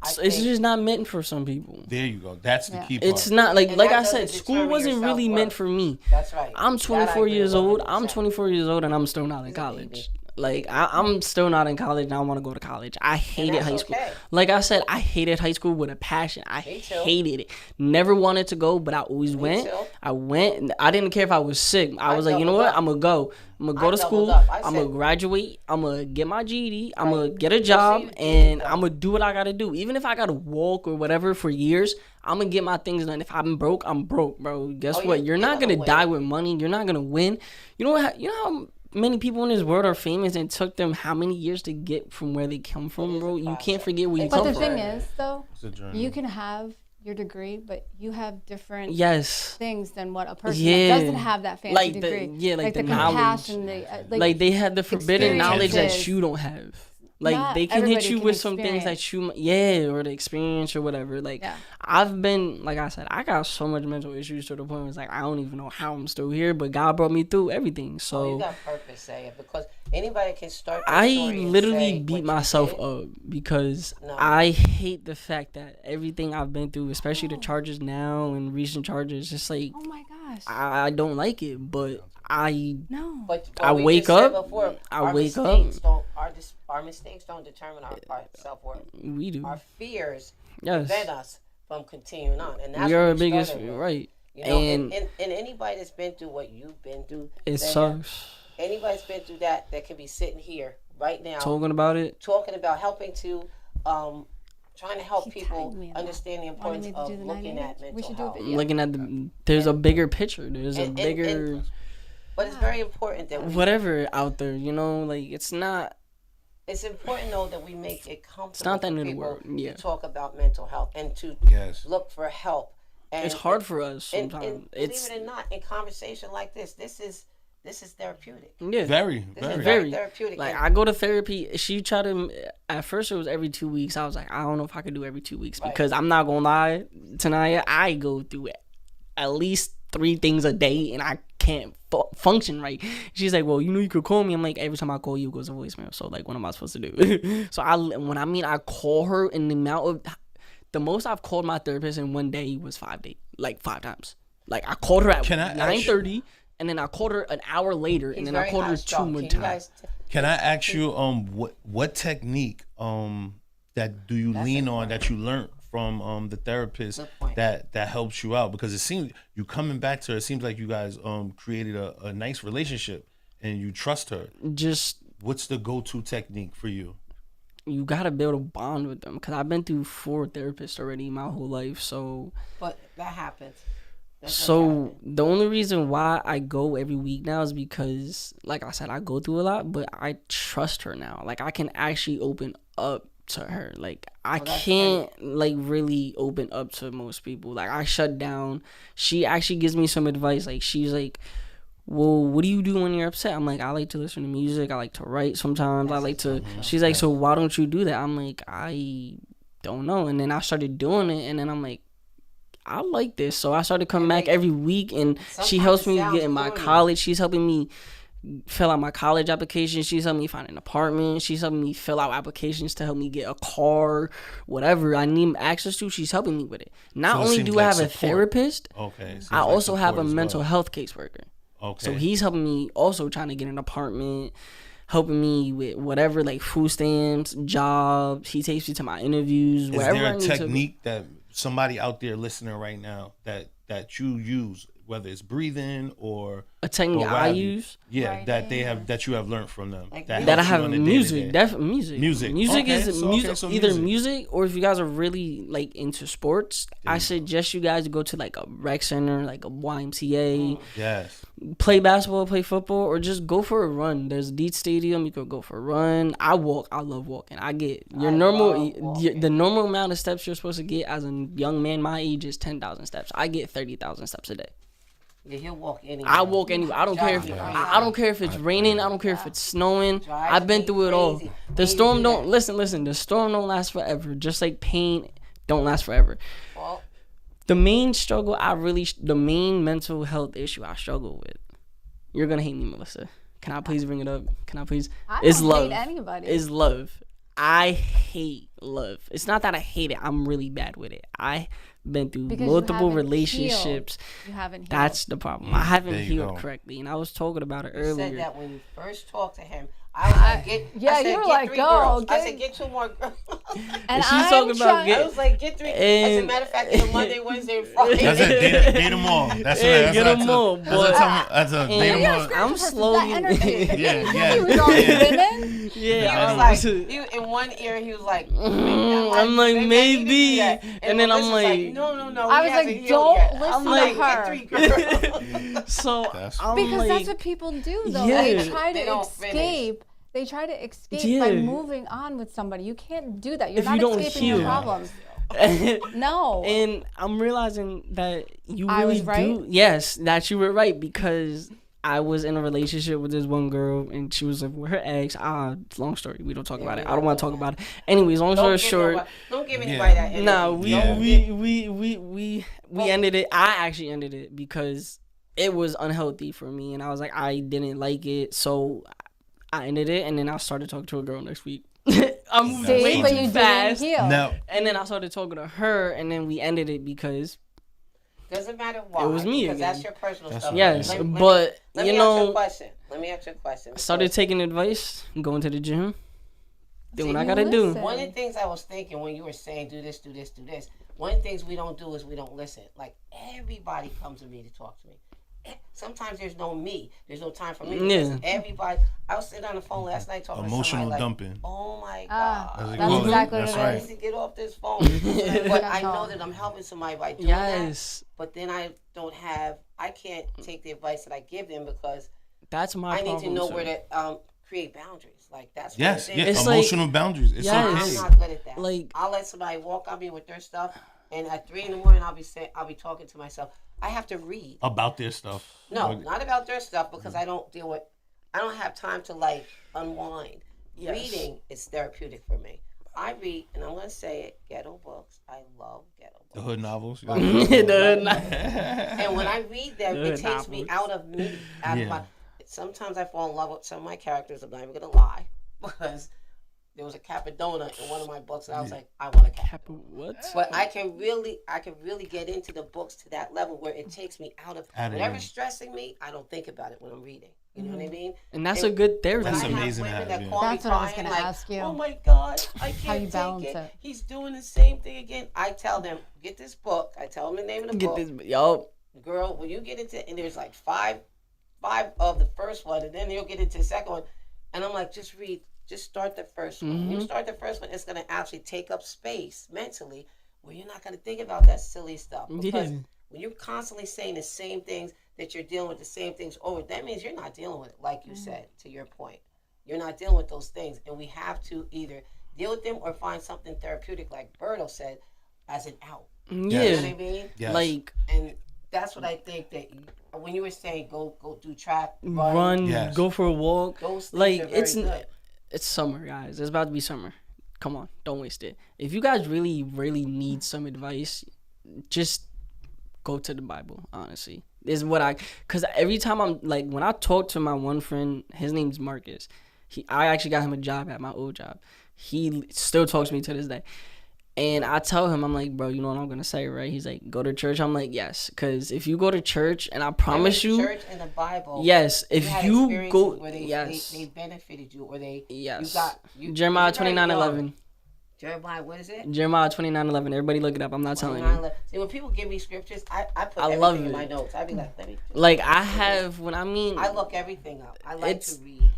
it's think- just not meant for some people. There you go. That's the Yeah. key part. It's not like And like that I said, doesn't school determine wasn't your really meant self-worth. for me. That's right. I'm That I 24 agree years with old. 100%. I'm 24 years old, and I'm still not in He's a college. baby. Like I'm still not in college, and I want to go to college. I hated that's high school. okay. Like I said, I hated high school with a passion. I Me too. hated it. Never wanted to go, but I always went. too. I went. I didn't care if I was sick. I was like, you know doubled what? up. I'm gonna go. I'm gonna go I to doubled school. up. I I'm gonna said- graduate. I'm gonna get my GED. I'm gonna Right. get a job, you did, and though. I'm gonna do what I gotta do. Even if I gotta walk or whatever for years, I'm gonna get my things done. If I'm broke, I'm broke, bro. Guess Oh, what? you're You're not gonna gonna die win. with money. You're not gonna win. You know what? You know how many people in this world are famous and took them how many years to get from where they come from, bro? You can't forget where you But come the from. thing is, though, It's a journey. you can have your degree, but you have different Yes. things than what a person Yeah. that doesn't have that fancy Like the- degree. yeah, like the compassion, Like they had the forbidden knowledge that experiences. you don't have. Like Not they can hit everybody you can with some things that experience. or the experience or whatever. Like Yeah. I've been, like I said, I got so much mental issues to the point where it's like I don't even know how I'm still here, but God brought me through everything. Oh, So you got purpose, say it, because anybody can start. their I story and literally say what beat you myself did. up because No. I hate the fact that everything I've been through, especially the charges now and recent charges, just like Oh my gosh. I don't like it, but I No. But I we wake just said up, before, I our wake up. mistakes don't- our mistakes don't determine our self worth. we do. Our fears Yes. prevent us from continuing on, and that's We are what our we biggest started with. right. You know, And and anybody that's been through what you've been through, it then sucks anybody's been through that can be sitting here right now talking about it. talking about helping to trying to help He people tagged me in that. understand the Wanted importance me to of do the looking 98? at mental We should do a health. video. Looking at there's a bigger picture. There's a And- bigger But it's very important that we, whatever out there. You know, like it's not. it's important though that we make it comfortable not the end for of the people world, yeah. to talk about mental health and to Yes. look for help. And It's hard for us and sometimes. believe It's it or not, in conversation like this is therapeutic. yeah. Very, This is very. Very. therapeutic. Like And I go to therapy. She tried to. At first, it was every 2 weeks. I was like, I don't know if I could do every 2 weeks Right. because I'm not gonna lie, Tanaya. I go through at least 3 things a day, and I can't function right. She's like, well, you could call me. I'm like, every time I call you, it goes to voicemail. So like, what am I supposed to do? So I call her, and the most I've called my therapist in one day was 5 days, like 5 times. Like I called her at Can I ask 9:30. And then I called her an hour later, he's and then I very called her 2 high-strung. more Can you times. guys Can I ask you what technique that do you lean on that you learned from the therapist Good point. that helps you out? Because it seems you coming back to her, it seems like you guys created a nice relationship and you trust her. Just What's the go-to technique for you? you gotta build a bond with them, because I've been through 4 therapists already my whole life. So But that happens. That's what so happens. the only reason why I go every week now is because, like I said, I go through a lot, but I trust her now. Like I can actually open up to her. Like, I that's can't like really open up to most people. Like, I shut down. She actually gives me some advice. Like, she's like, well, what do you do when you're upset? I'm like, I like to listen to music. I like to write sometimes. I like to. She's like, so why don't you do that? I'm like, I don't know. And then I started doing it, and then I'm like, I like this. So I started coming back every week, and she helps me get in my college. She's helping me fill out my college application. She's helping me find an apartment. She's helping me fill out applications to help me get a car, whatever I need access to. She's helping me with it. Not only do I have a therapist, I also have a mental health caseworker. Okay. So he's helping me also trying to get an apartment, helping me with whatever, like food stamps, jobs. He takes me to my interviews. Is wherever there I a need to technique that somebody out there listening right now that you use, whether it's breathing or a technique I use? Yeah, that you have learned from them. Like that I helps you have on a music, day-to-day. definitely music. Music Okay, is so- music. okay, so Either music. music, or if you guys are really like into sports, I suggest you guys go to like a rec center, like a YMCA, Yes. play basketball, play football, or just go for a run. There's a Deet Stadium. You could go for a run. I walk. I love walking. I get I love walking. the normal amount of steps you're supposed to get as a young man my age is 10,000 steps. I get 30,000 steps a day. Yeah, he'll walk anywhere. I walk anywhere. I don't care if I don't care if it's raining. I don't care if it's snowing. I've been through it all. The storm don't listen. The storm don't last forever. Just like pain don't last forever. Well, The main struggle the main mental health issue I struggle with. You're gonna hate me, Melissa. Can I please bring it up? Can I please? I It's don't love. hate anybody. It's love. I hate love. It's not that I hate it. I'm really bad with it. I've been through Because you multiple haven't relationships. You haven't healed. That's the problem. I haven't There you healed go. correctly, and I was talking about it you earlier. said that when you first talked to him. I was like, I said, you were get like, 3 go, girls. I get- said, get 2 more girls. and she's I'm talking about trying- I was like, get 3. As a And- matter of fact, it's Monday, Wednesday, and Friday. That's it. Date them all. That's Yeah, what. get them all, That's but- a date And- them all. I'm slowly. Yeah. He was all women. Yeah, He was like, in one ear, he was like, I'm like, maybe. And then I'm Melissa's like, no. I he was hasn't like, healed don't yet. listen I'm to like, her. get 3 girls. so That's- I'm Because like, that's what people do, though. Yeah. They try They to don't finish. escape. They try to escape Yeah. by moving on with somebody. You can't do that. You're If not you don't escaping your heal. problems. No. And I'm realizing that you I really was right? do. Yes, that you were right, because I was in a relationship with this one girl, and she was with her ex. Long story. We don't talk about it. I don't want to talk about it. Anyways, long story short. Don't give anybody that energy. Nah, Yeah. we ended it. I actually ended it because it was unhealthy for me, and I was like, I didn't like it, so I ended it, and then I started talking to a girl next week. I'm See, way but too you fast. didn't heal. Now, And then I started talking to her, and then we ended it because Doesn't matter why. It was me because again. that's your personal That's stuff. right. yes, Let me- but let you me ask you a know, question. Let me ask you a question. I started taking advice, going to the gym, doing what I you gotta do. listen. One of the things I was thinking when you were saying do this, one of the things we don't do is we don't listen. Like, everybody comes to me to talk to me. Sometimes there's no me. There's no time for me. Yeah. Because everybody. I was sitting on the phone last night talking emotional to somebody dumping. oh my Ah, God. That's that's exactly That's what it I is. need to get off this phone. But I know that I'm helping somebody by doing that. Yes, But then I can't take the advice that I give them because that's my I need problem. to know sir. where to create boundaries. Like, that's Yes, one yeah, thing. It's like- emotional boundaries. It's Yes. I'm okay. not good at that. Like- I'll let somebody walk on me with their stuff, and at 3 a.m. I'll be talking to myself. I have to read. About their stuff. No, Like, not about their stuff because I don't have time to like unwind. Yes. Reading is therapeutic for me. I read, and I'm gonna say it, ghetto books. I love ghetto books. the hood novels. And when I read them, Good it takes me novels. out of me. Out Yeah. of my. Sometimes I fall in love with some of my characters. I'm not even gonna lie, because there was a Capadonna in one of my books, and I was like, I want a Cap. What? But I can really get into the books to that level where it takes me out of Out of whatever's it. stressing me. I don't think about it when I'm reading. You know what I mean? And that's a good therapy. When That's I amazing have to women have, that yeah. call That's me what I was crying, gonna like, ask you. oh my God, I you can't take balance it. it. He's doing the same thing again. I tell them, get this book. I tell them the name of the Get book. this, yo. Girl, when you get into, and there's like five of the first one, and then you'll get into the second one, and I'm like, just read, just start the first one. When you start the first one, it's gonna actually take up space mentally, where you're not gonna think about that silly stuff. Because Yeah. when you're constantly saying the same things, that you're dealing with the same things over, that means you're not dealing with it, like you said, to your point. You're not dealing with those things, and we have to either deal with them or find something therapeutic, like Berto said, as an out. Yeah. You know what I mean? Yes. Like And that's what I think that when you were saying go do track, run, Yes. go for a walk. those things Like are very good. it's summer, guys. It's about to be summer. Come on, don't waste it. If you guys really, really need some advice, just go to the Bible. Honestly, is what cause every time I'm like when I talk to my one friend, his name's Marcus. I actually got him a job at my old job. He still talks to me to this day. And I tell him, I'm like, bro, you know what I'm gonna say, right? He's like, go to church. I'm like, yes, because if you go to church, and I promise you, church and the Bible. yes, if had you experiences go, where yes, they benefited you, or they yes, you're Jeremiah very young. 29:11, Jeremiah, what is it? Jeremiah 29:11. Everybody look it up. I'm not telling you. 29:11. See, when people give me scriptures, I put I everything love in it. my notes. I be like, let me. Like I have when I mean, I look everything up. I like It's- to read.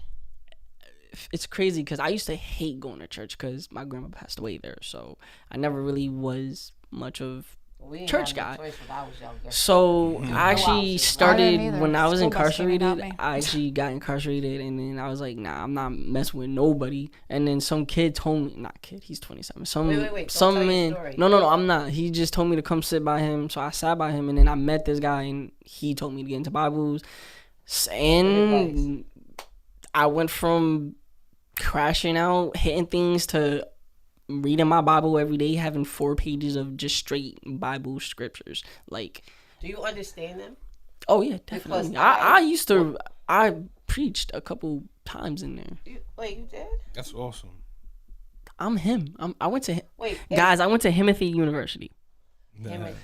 it's crazy because I used to hate going to church because my grandma passed away there, so I never really was much of. We didn't Church have no guy. choice when I was younger. So I actually options. started I didn't either. when I was School bus came and got incarcerated. me. I actually got incarcerated, and then I was like, nah, I'm not messing with nobody. And then some kid told me, not kid, he's 27. Wait. Don't Some tell your man. story. No, I'm not. He just told me to come sit by him, so I sat by him, and then I met this guy, and he told me to get into Bibles, and I went from crashing out, hitting things to reading my Bible every day, having 4 pages of just straight Bible scriptures. Like, Do you understand them? oh yeah, definitely. Because I used to. I preached a couple times in there. Wait, you did? That's awesome. I'm him. I went to Wait, guys. I went to Timothy University. Timothy.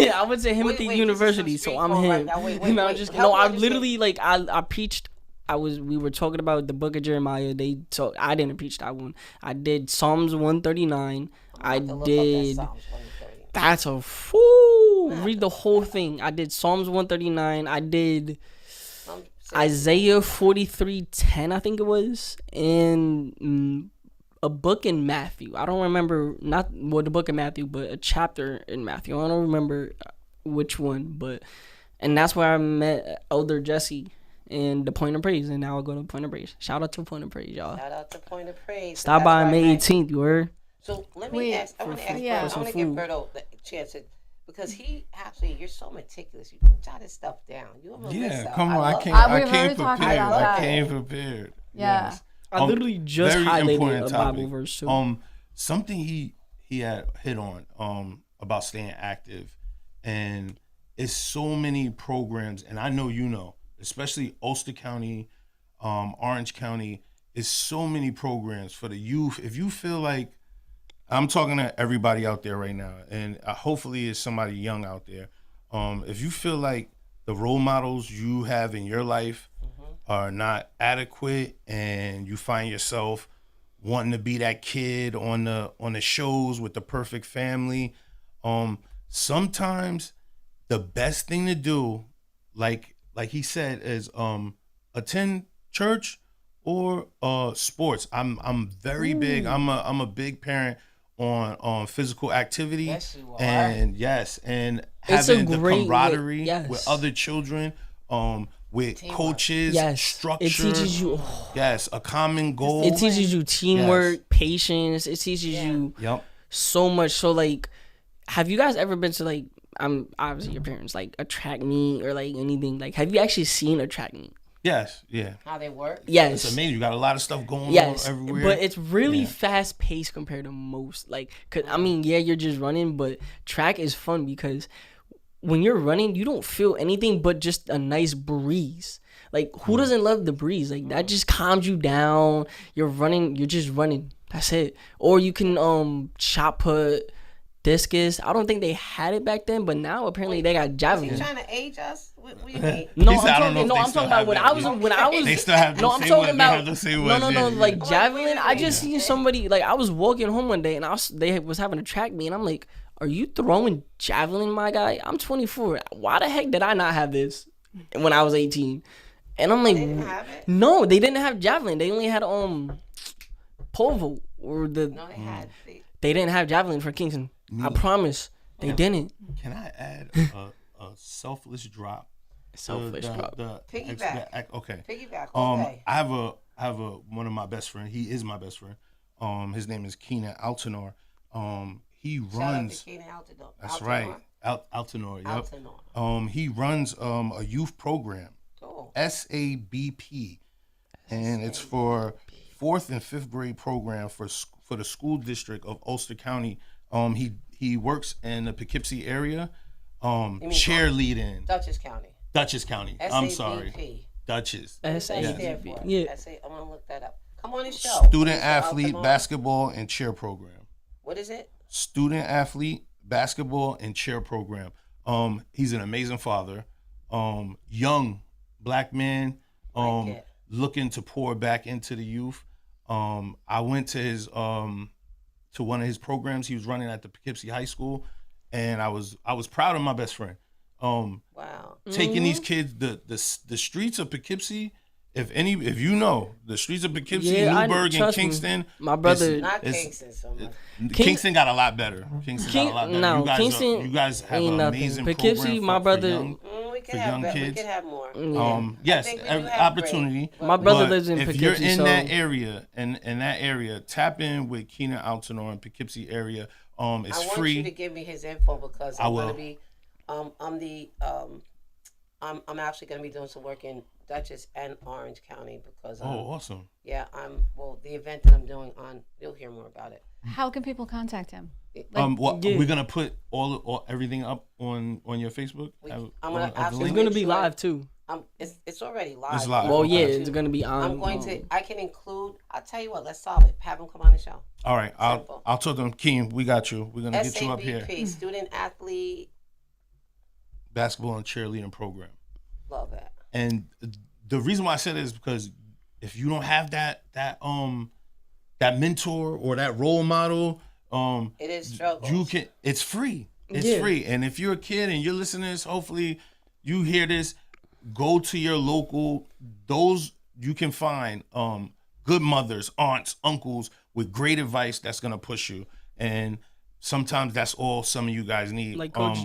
Yeah, I went to Timothy wait, University, this is some so I'm street code right him. now. Wait, No, wait. just Help no. me I understand. literally like I preached. We were talking about the book of Jeremiah. I didn't preach that one. I did Psalms 139. I To look up that did. Psalms 130. That's a fool. Read the whole thing. I did Psalms 139. I did Isaiah 43:10, I think it was, and a book in Matthew. I don't remember the book in Matthew, but a chapter in Matthew. I don't remember which one, and that's where I met Elder Jesse and the Point of Praise, and now I go to Point of Praise. Shout out to Point of Praise, y'all. Shout out to Point of Praise. Stop That's by why May I- 18th. You heard? So let me Wait, ask. I want to ask. yeah. I some want to give food. Berto the chance to, because he actually, you're so meticulous. You jotted stuff down. You a Yeah, Melissa. come on. I love came. that. we've I came already talked prepared. about I that. came prepared. Yeah. Yes. I literally just very highlighted important a Bible verse too. Something he had hit on about staying active, and it's so many programs, and I know you know, especially Ulster County, Orange County, is so many programs for the youth. If you feel like, I'm talking to everybody out there right now, and hopefully it's somebody young out there. If you feel like the role models you have in your life are not adequate, and you find yourself wanting to be that kid on the shows with the perfect family, sometimes the best thing to do, like he said, is attend church or sports. I'm very big. I'm a big parent on physical activity. Yes, you are. And yes, and It's a having the great way- camaraderie yes. with other children, with Teamwork. coaches, Yes, structure. it teaches you. Yes, a common goal. It teaches you teamwork, Yes. patience. It teaches you Yep. so much. So like, have you guys ever been to like? I'm obviously your parents like a track meet or like anything. Like, have you actually seen a track meet? Yes. Yeah. How they work. Yes. It's amazing. You got a lot of stuff going Yes, on everywhere. but it's really Yeah. fast paced compared to most. Like, cause I mean, yeah, you're just running, but track is fun because when you're running, you don't feel anything but just a nice breeze. Like, who doesn't love the breeze? Like, that just calms you down. You're running, you're just running. That's it. Or you can shot put, discus. I don't think they had it back then, but now apparently they got Is he javelin. trying to age us? What do you mean? No, He I'm said, I don't talking. know if No, they I'm still talking about have when that. I was. When I was. They still have No, the I'm same talking one. They have about. the same No, one. no, no. Yeah. Like Wait, javelin. I wait, just wait. seen somebody. Like, I was walking home one day and they was having a track meet, and I'm like, "Are you throwing javelin, my guy? I'm 24. Why the heck did I not have this when I was 18?" And I'm like, They didn't have it? "No, they didn't have javelin. They only had pole vault or the. No, they had. They didn't have javelin for Kingston. I promise, they didn't. Can I add a selfless drop? Selfish drop. Piggyback. Okay. Piggyback all day. I have a one of my best friend. He is my best friend. His name is Keenan Altanor. He Shout out to runs. Keenan Altanor. That's right, Altanor. Yep. Altanor. He runs a youth program, Cool. SABP, and it's for 4th and 5th grade program for the school district of Ulster County. He works in the Poughkeepsie area, cheerleading. Dutchess County. Dutchess County. I'm sorry, SABP. Dutchess. What does that Yes. stand for? Yeah. I'm gonna look that up. Come on the show. Student athlete Altamont. basketball and cheer program. What is it? Student athlete basketball and cheer program. He's an amazing father. Young black man. Looking to pour back into the youth. I went to his to one of his programs he was running at the Poughkeepsie High School, and I was proud of my best friend. Wow. Taking these kids the streets of Poughkeepsie. If you know the streets of Poughkeepsie, Newburgh, and Kingston, my brother. Not Kingston so much. Kingston got a lot better. Kingston got a lot better. No, you guys have ain't an nothing. amazing Poughkeepsie, program my brother. We can for have young we kids. can have more. Yes, I think we every do have opportunity. great, My brother But lives in if Poughkeepsie, you're in so that area, in that area, tap in with Keenan Altanor in Poughkeepsie area. It's I want free. you to give me his info because I I'm will. gonna be I'm actually gonna be doing some work in Dutchess and Orange County because Awesome. yeah, the event that I'm doing you'll hear more about it. How can people contact him? We're gonna put everything up on your Facebook. I'm gonna Have the it's link? gonna be live too. It's already live. It's live. Well, Okay. yeah, it's gonna be on. I'm going to. I can include. I'll tell you what. Let's solve it. Have him come on the show. All right, Simple. I'll talk to him. Keen, we got you. We're gonna get you up here. SABP, student athlete. Basketball and cheerleading program. Love that. And the reason why I said it is because if you don't have that mentor or that role model, It is struggle. you can. It's free. It's Yeah. free. And if you're a kid and you're listening to this, hopefully you hear this. Go to your local. Those you can find good mothers, aunts, uncles with great advice that's gonna push you. And sometimes that's all some of you guys need. Like Coach,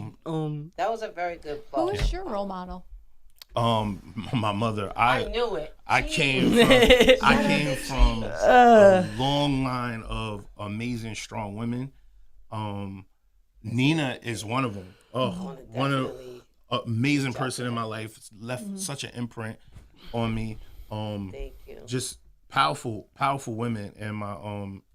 That was a very good Who plug. is your role model? My mother. I knew it. I Jeez. came from a long line of amazing, strong women. Nina is one of them. One of Definitely. amazing person in my life. It's left such an imprint on me. Thank you. Just powerful women in my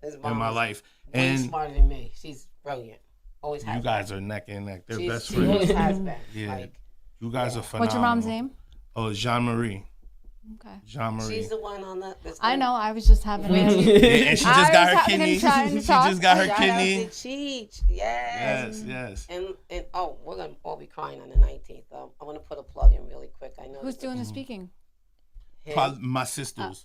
His in mom my is life. way And smarter than me. She's brilliant. Always has you guys are neck and neck. They're been. best She always friends. has been. Yeah. Like, You guys are phenomenal. What's your mom's name? Oh, Jean Marie. Okay. Jean Marie. she's the one on the. I know. I was just having. And she just got her having kidney. him trying to She talk. just got her Shout out kidney. to Cheech. Yes. Yes. And we're gonna all be crying on the 19th. I want to put a plug in really quick. I know Who's that doing the speaking? him. Probably my sisters.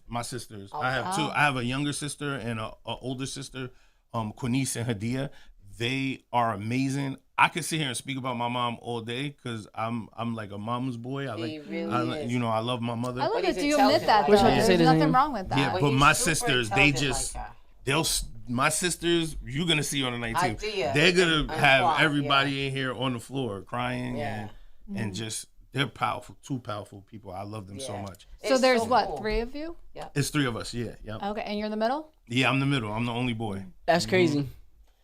I have two. Oh. I have a younger sister and a older sister, Quinice and Hadia. They are amazing. I could sit here and speak about my mom all day because I'm like a mama's boy. He really is. I love my mother. I love But it. he's Do you admit intelligent that? like Though? Wish I could say There's the nothing same. wrong with that. Yeah, But but he's my super sisters, they intelligent just like her. my sisters, you're gonna see on the 19th. Idea. They're gonna And have cry, everybody in here on the floor crying Yeah. and just they're powerful, two powerful people. I love them so Yeah. much. So It's there's so what, cool. 3 of you? It's 3 of us. Yeah, Okay, and you're the middle? yeah. I'm the middle. I'm the only boy. That's crazy.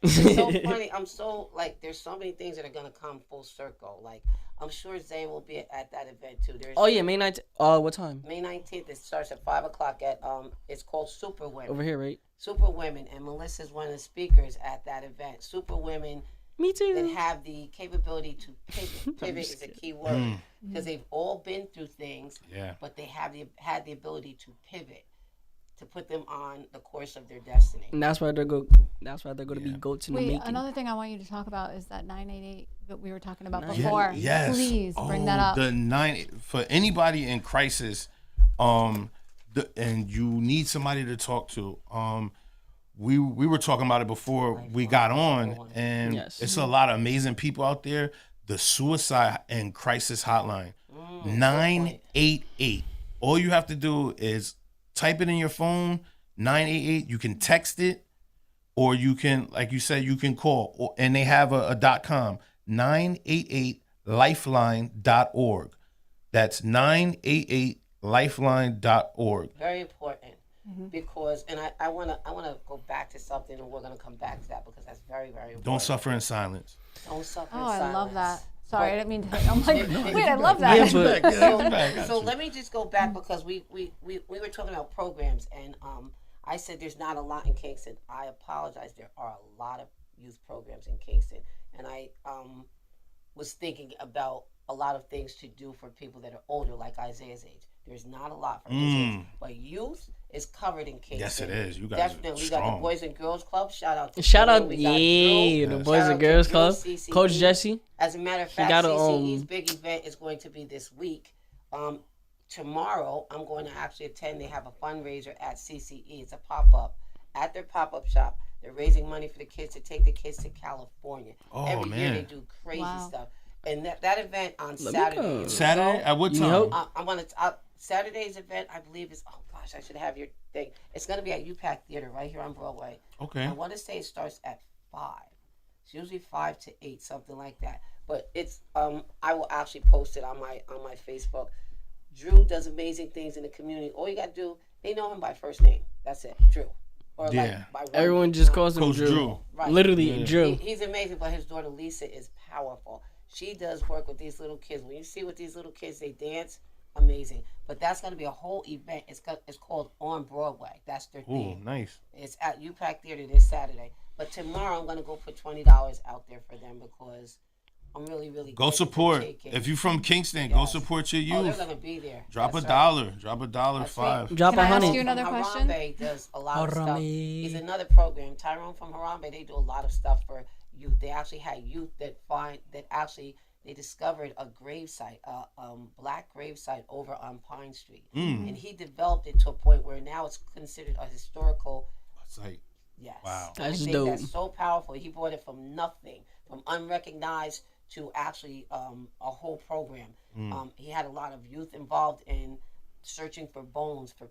It's so funny. I'm so like. There's so many things that are gonna come full circle. Like I'm sure Zay will be at that event too. There's Oh yeah, May 9th. What time? May 19th. It starts at 5:00 at it's called Super Women. Over here, right? Super Women, and Melissa's one of the speakers at that event. Super Women Me that too. have the capability to pivot. Pivot is a key word because they've all been through things, Yeah. but they had the ability to pivot, to put them on the course of their destiny. And that's why they're go. That's why they're going to be goats in the Wait, making. another thing I want you to talk about is that 988 that we were talking about Yeah. before. Yes. Please bring that up. The 9 for anybody in crisis, and you need somebody to talk to. We were talking about it before we got on, and Yes. it's a lot of amazing people out there. The suicide and crisis hotline, 988. All you have to do is type it in your phone, 988. You can text it, or you can, like you said, you can call. And they have a .com, 988lifeline.org. That's 988lifeline.org. Very important. because, and I wanna go back to something, and we're gonna come back to that because that's very, very important. Don't suffer in silence. Don't suffer in Oh, silence. I love that. Sorry, I didn't mean to. I'm like, No, wait, I love that. So let me just go back because we were talking about programs, and I said there's not a lot in Kingston. I apologize. There are a lot of youth programs in Kingston, and I was thinking about a lot of things to do for people that are older, like Isaiah's age. There's not a lot for his age, but youth is covered in Kingston. Yes, it is. You guys Definitely. are We got the strong. Boys and Girls Club. Shout out to Drew. Yeah, the Boys and Girls Club. Coach Jesse. As a matter of fact, CCE's big event is going to be this week. Tomorrow, I'm going to actually attend. They have a fundraiser at CCE. It's a pop-up. At their pop-up shop, they're raising money for the kids to take the kids to California. Oh, Every year they do crazy stuff. And that event on Saturday. Saturday? At what time? I'm going to... Saturday's event, I believe, is... Oh, gosh, I should have your thing. It's going to be at UPAC Theater right here on Broadway. Okay. I want to say it starts at 5. It's usually 5 to 8, something like that. But it's... I will actually post it on my Facebook. Drew does amazing things in the community. All you got to do, they know him by first name. That's it, Drew. Or everyone just calls him Coach Drew. Right. Literally, Drew. He's amazing, but his daughter Lisa is powerful. She does work with these little kids. When you see with these little kids, they dance, amazing. But that's going to be a whole event. It's called On Broadway. That's their theme. Ooh, nice. It's at UPAC Theater this Saturday. But tomorrow I'm going to go put $20 out there for them because I'm really, really go support. If you're from Kingston, go support your youth. Oh, they're going to be there. Drop a dollar. Drop a dollar, $5. Drop Can I $100. ask you another question? Harambe does a lot of stuff. He's another program. Tyrone from Harambe, they do a lot of stuff for youth. They actually had youth that they discovered a gravesite, black gravesite over on Pine Street. And he developed it to a point where now it's considered a historical site. Yes. Wow. That's I think dope. that's so powerful. He brought it from nothing, from unrecognized to actually a whole program. He had a lot of youth involved in searching for bones for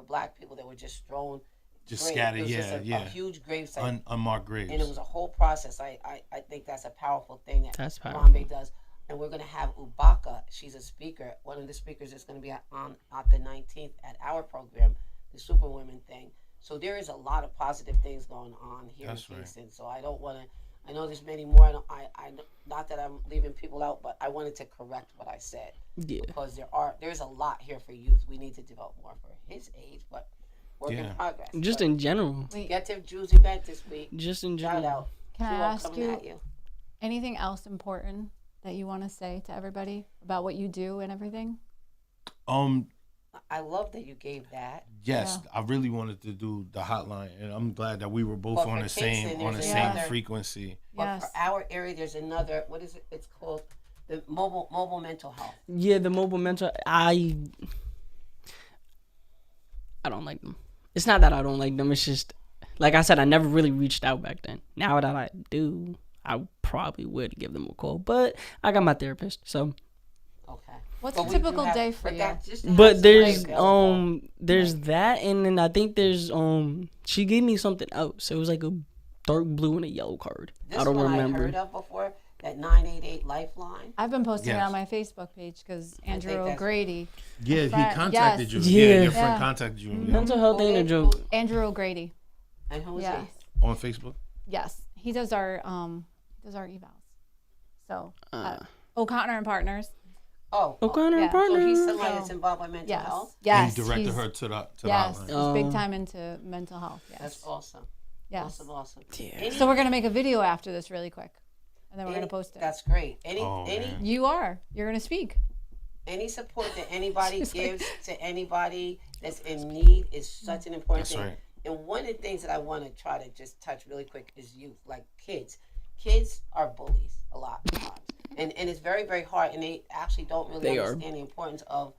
black people that were just thrown. Just scattered, a huge gravesite. Unmarked graves. And it was a whole process. I think that's a powerful thing that powerful. Harambe does. And we're going to have Ubaka. She's a speaker. One of the speakers is going to be on the 19th at our program, the Superwomen thing. So there is a lot of positive things going on here in Kingston. Right. So I don't want to. I know there's many more. I not that I'm leaving people out, but I wanted to correct what I said. Yeah. Because there's a lot here for youth. We need to develop more for his age, but work in progress. Just in general. Get to Drew's event this week. Just in general. Shout out. Can I ask you anything else important that you want to say to everybody about what you do and everything? I love that you gave that. Yes, I really wanted to do the hotline, and I'm glad that we were both on the same frequency. But for our area, there's another. What is it? It's called the mobile mental health. Yeah, the mobile mental. I don't like them. It's not that I don't like them. It's just like I said, I never really reached out back then. Now that I do, I probably would give them a call. But I got my therapist, so. Okay. What's a typical day for you? But there's that, and then I think there's she gave me something else. It was like a dark blue and a yellow card. This I don't remember. I heard of before, that 988 Lifeline. I've been posting it on my Facebook page because Andrew O'Grady. Yeah, he contacted you. Yeah, your friend contacted you. Mental health ain't a joke. Andrew O'Grady. And who is he? On Facebook? Yes, he does our evals. So O'Connor and Partners. O'Connor and Partners. So he's somebody that's involved with mental health. Yes, and he directed her to the yes, hotline. He's big time into mental health. Yes, that's awesome. Yes, awesome. Yeah. So we're gonna make a video after this really quick, and then we're gonna post it. That's great. You're gonna speak. Any support that anybody gives to anybody that's in need is such an important thing. Right. And one of the things that I want to try to just touch really quick is youth, like kids. Kids are bullies a lot of times. And it's very, very hard, and they actually don't really understand the importance of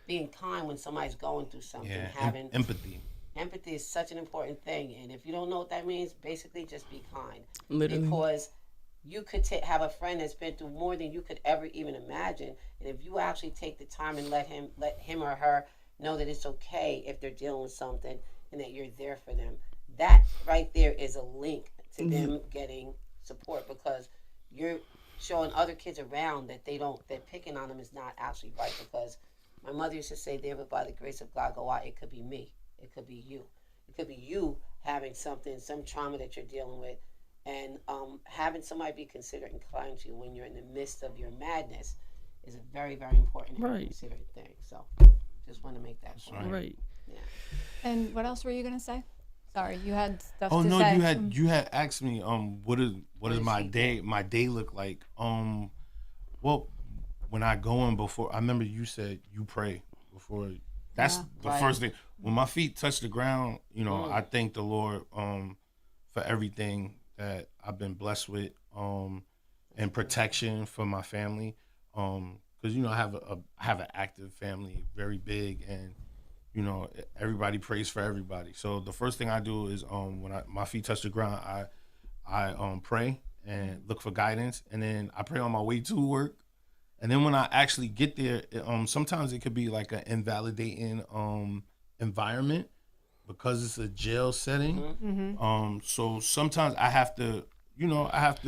being kind when somebody's going through something. Yeah, having empathy. Empathy is such an important thing, and if you don't know what that means, basically just be kind. Literally. Because you could have a friend that's been through more than you could ever even imagine, and if you actually take the time and let him or her know that it's okay if they're dealing with something and that you're there for them, that right there is a link to them getting support, because you're showing other kids around that that picking on them is not actually right. Because my mother used to say, "Never by the grace of God go out." It could be me. It could be you. It could be you having something, some trauma that you're dealing with, and having somebody be considerate and kind to you when you're in the midst of your madness is a very, very important and Right. considerate thing. So, just want to make that point. Right. Yeah. And what else were you gonna say? Sorry, you had stuff Oh to no, say. you had asked me what is is my he day look like. Well, when I go in before, I remember you said you pray before. That's the Right. first thing. When my feet touch the ground, I thank the Lord for everything that I've been blessed with and protection for my family. Because I have an active family, very big, and everybody prays for everybody. So the first thing I do is when my feet touch the ground, I pray and look for guidance, and then I pray on my way to work. And then when I actually get there, sometimes it could be like an invalidating environment because it's a jail setting. So sometimes I have to,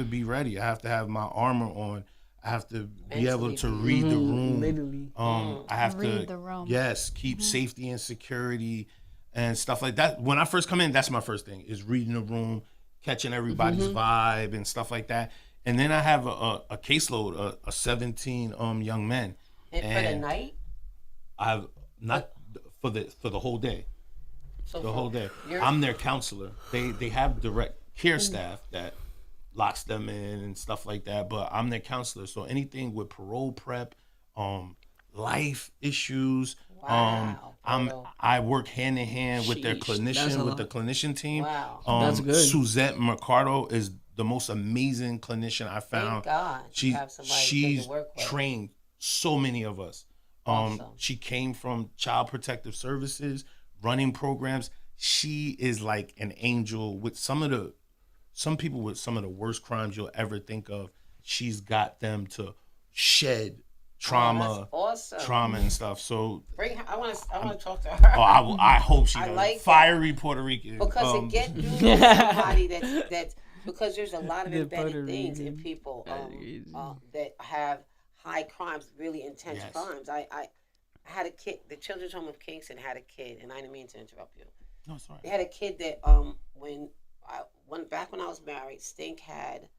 be ready. I have to have my armor on. I have to be able to read the room. Literally. I have Read to, the room. yes, keep safety and security and stuff like that. When I first come in, that's my first thing is reading the room, catching everybody's vibe and stuff like that. And then I have a caseload, a 17 young men. And for the night? I've not for the whole day. So The whole day. you're- I'm their counselor. They have direct care staff that locks them in and stuff like that. But I'm their counselor. So anything with parole prep, life issues, Wow, Proto. I work hand in hand with their Sheesh, that's a clinician, with lot. the clinician team. Wow. That's good. Suzette Mercado is the most amazing clinician I found. Thank God you have somebody good She's to work with. trained so many of us. Awesome. She came from Child Protective Services, running programs. She is like an angel with some people with some of the worst crimes you'll ever think of. She's got them to shed trauma, Oh, that's awesome. trauma and stuff. So, Bring her, I want to talk to her. I hope she I does. like Fiery Puerto Rican. Because to get through with somebody that's because there's a lot of The embedded Puerto things in Rican. people Crazy. that have high crimes, really intense Yes. crimes. I had a kid. The Children's Home of Kingston had a kid, and I didn't mean to interrupt you. No, sorry. They had a kid that when back when I was married, Stink had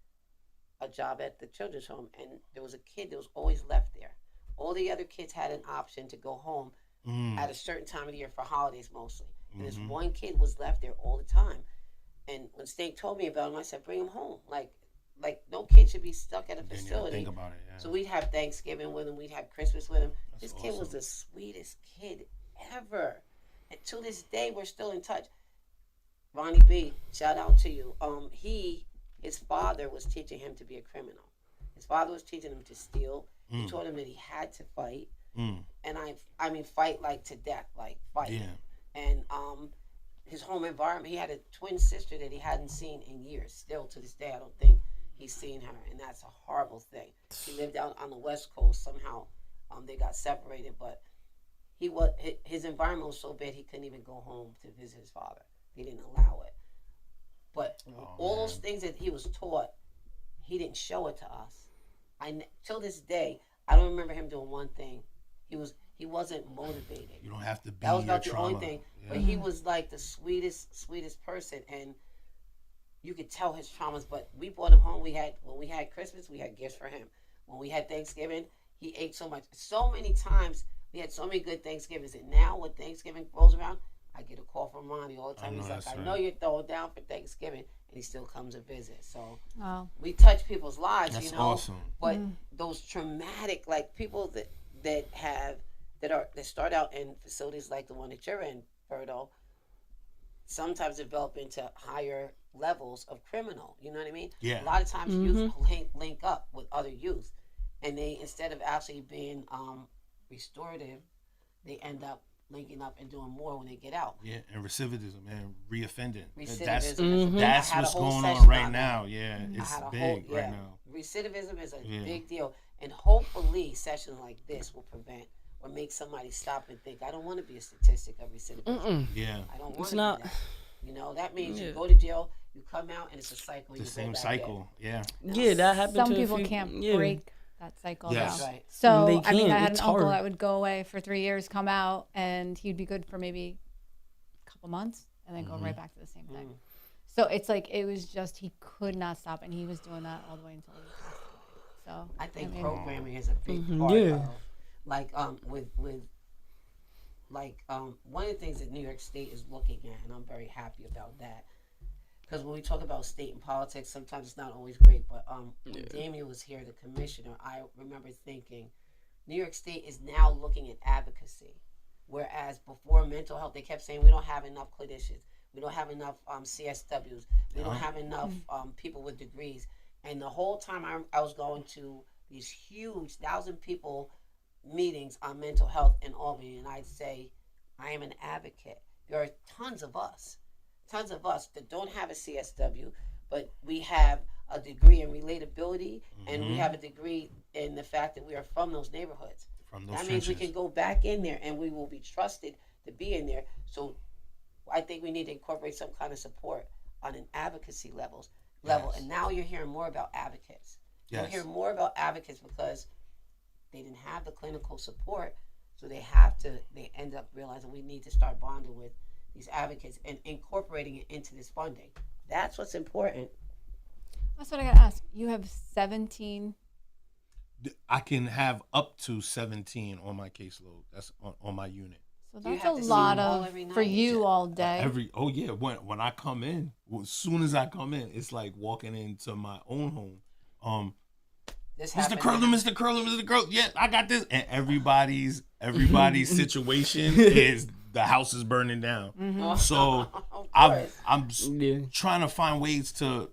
a job at the children's home, and there was a kid that was always left there. All the other kids had an option to go home at a certain time of the year for holidays mostly, and this one kid was left there all the time. And when Stink told me about him, I said, "Bring him home. Like no kid should be stuck at a Didn't even facility." think about it. Yeah. So we'd have Thanksgiving with him. We'd have Christmas with him. That's This kid was awesome. the sweetest kid ever. And to this day, we're still in touch. Ronnie B, shout out to you. His father was teaching him to be a criminal. His father was teaching him to steal. He taught him that he had to fight. And I mean, fight like to death, like fight. Yeah. And his home environment, he had a twin sister that he hadn't seen in years. Still to this day, I don't think he's seen her, and that's a horrible thing. He lived out on the West Coast. Somehow they got separated, but his environment was so bad he couldn't even go home to visit his father. They didn't allow it. But all those things that he was taught, he didn't show it to us. Till this day, I don't remember him doing one thing. He wasn't motivated. You don't have to be That was your about the trauma. only thing. Yeah. But he was like the sweetest person, and you could tell his traumas. But we brought him home. When we had Christmas, we had gifts for him. When we had Thanksgiving, he ate so much. So many times we had so many good Thanksgivings, and now when Thanksgiving rolls around, I get a call from Ronnie all the time. He's like, that's "I right. know you're throwing down for Thanksgiving," and he still comes and visits. So Wow. we touch people's lives, That's you know. awesome. But those traumatic, like people that start out in facilities like the one that you're in, Berto, sometimes develop into higher levels of criminal. You know what I mean? Yeah. A lot of times youth link up with other youth, and they, instead of actually being restorative, they end up linking up and doing more when they get out. Yeah, and recidivism and reoffending. Recidivism. That's I had a what's whole going session on right on now. that. Yeah, I it's had a big right now. Recidivism is a Yeah. big deal, and hopefully sessions like this will prevent or make somebody stop and think, "I don't want to be a statistic of recidivism. Yeah, I don't want It's to not. be that." You know, that means you Yeah. go to jail, you come out, and it's a cycle. the you go same back cycle. Yeah, Yeah, that happened Some to a people few- can't yeah. break that cycle. Yes. though. Right. So They I mean, I can't. had It's an uncle hard. that would go away for 3 years, come out, and he'd be good for maybe couple months and then go right back to the same thing. So it's like it was just he could not stop, and he was doing that all the way until he passed away. So I think mean, programming is a big part of, like, with one of the things that New York State is looking at, and I'm very happy about that. Because when we talk about state and politics, sometimes it's not always great. But when Damien was here, the commissioner, I remember thinking, New York State is now looking at advocacy. Whereas before mental health, they kept saying we don't have enough clinicians. We don't have enough CSWs. We don't have enough people with degrees. And the whole time I was going to these huge 1,000-people meetings on mental health in Albany, and I'd say, I am an advocate. There are tons of us that don't have a CSW, but we have a degree in relatability, and we have a degree in the fact that we are from those neighborhoods. That means we can go back in there, and we will be trusted to be in there. So I think we need to incorporate some kind of support on an advocacy level. And now you're hearing more about advocates. You'll hear more about advocates because they didn't have the clinical support, so they end up realizing we need to start bonding with these advocates and incorporating it into this funding. That's what's important. That's what I got to ask. You have 17. I can have up to 17 on my caseload. That's on my unit. So that's a lot for you all day. When I come in, as soon as I come in, it's like walking into my own home. Mr. Curler. Yeah, I got this. And everybody's situation is the house is burning down. So I'm trying to find ways to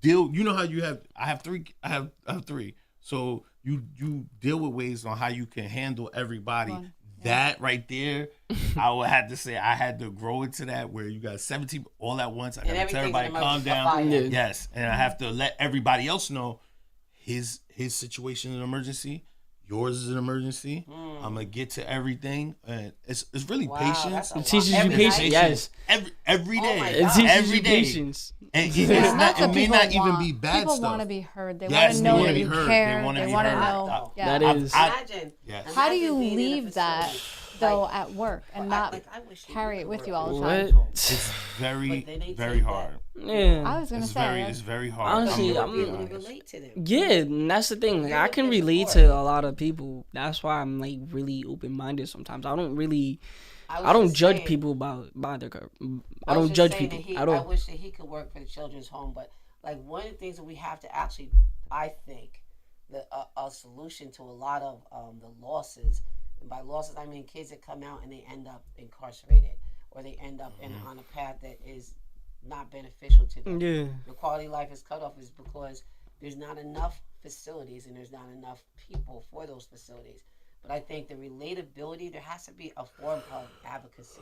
deal. You know how I have three. So you deal with ways on how you can handle everybody. That right there, I would have to say I had to grow into that where you got 17 all at once. I got to tell everybody calm down. Yes, and I have to let everybody else know his situation is an emergency. Yours is an emergency. I'm gonna get to everything, and it's really patience. It teaches you patience. Yes, every day. It teaches you patience. And it may not even be bad people stuff. Want to be heard. They want to know that you care. They want to know. That is. How do you leave that though at work and not carry it with you all the time? It's very, very hard. Yeah, I was gonna say it's very hard. Honestly, I'm able to relate to them. Yeah, and that's the thing. Like, I can relate to a lot of people. That's why I'm like really open minded sometimes. I don't judge people by their career. I don't judge people at all. I wish that he could work for the children's home, but like one of the things that we have to actually, I think, a solution to a lot of the losses. And by losses, I mean kids that come out and they end up incarcerated, or they end up on a path that is not beneficial to them. Yeah. The quality of life is cut off is because there's not enough facilities and there's not enough people for those facilities. But I think the relatability, there has to be a form of advocacy.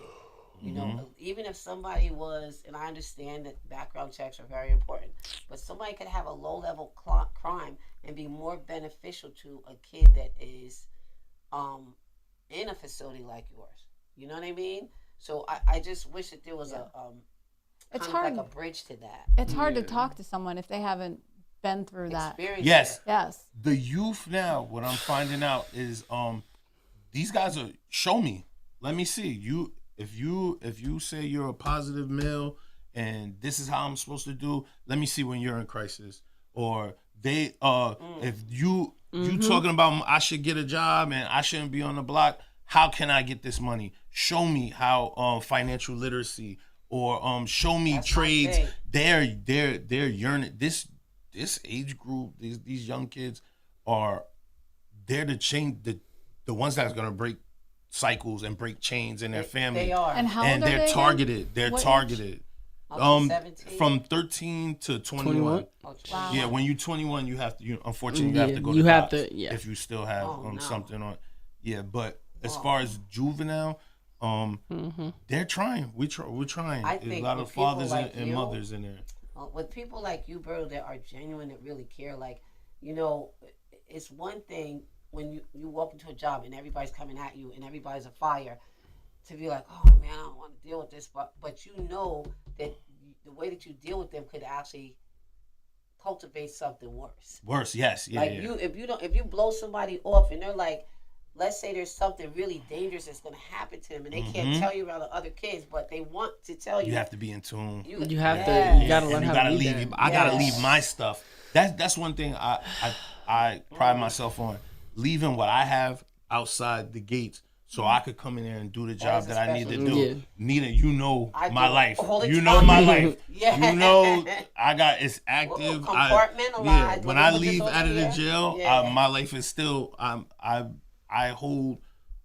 You know, even if somebody was, and I understand that background checks are very important, but somebody could have a low-level crime and be more beneficial to a kid that is in a facility like yours. You know what I mean? So I just wish that there was it's kind hard. of like a bridge to that. It's hard to talk to someone if they haven't been through that. Yes. The youth now, what I'm finding out is these guys are show me. Let me see. If you say you're a positive male and this is how I'm supposed to do, let me see when you're in crisis. Or they if you talking about I should get a job and I shouldn't be on the block, how can I get this money? Show me how financial literacy, or show me trades. They're yearning. This age group, these young kids they're the change, the ones that's gonna break cycles and break chains in their family. They are. And how old are they're they targeted. again? They're What targeted. Age? From 13 to 21. Wow. Yeah, when you're 21, you have to. Unfortunately, you have to go. You to have cops to. Yeah. If you still have no. something on. Yeah, but as far as juvenile, they're trying. We're trying. I There's think a lot with of fathers people like and you, mothers in there. With people like you, Berto, that are genuine, that really care, like, you know, it's one thing when you walk into a job and everybody's coming at you and everybody's a fire, to be like, oh man, I don't want to deal with this, but you know that the way that you deal with them could actually cultivate something worse. Yes, yeah. Like yeah. if you blow somebody off and they're like let's say there's something really dangerous that's going to happen to them, and they can't tell you around the other kids, but they want to tell you. You have to be in tune. You have to. Yes. You gotta learn And you how gotta to leave. leave. I gotta Yes. leave my stuff. That's one thing I pride myself on, leaving what I have outside the gates, so I could come in there and do the job is a that I need to special do. Yeah. Nita, you know I my do life. all the You know time. my life. Yeah. You know I got it's active. Compartmentalized. When Let I me put this leave over out of the here. jail, Yeah. my life is still. I hold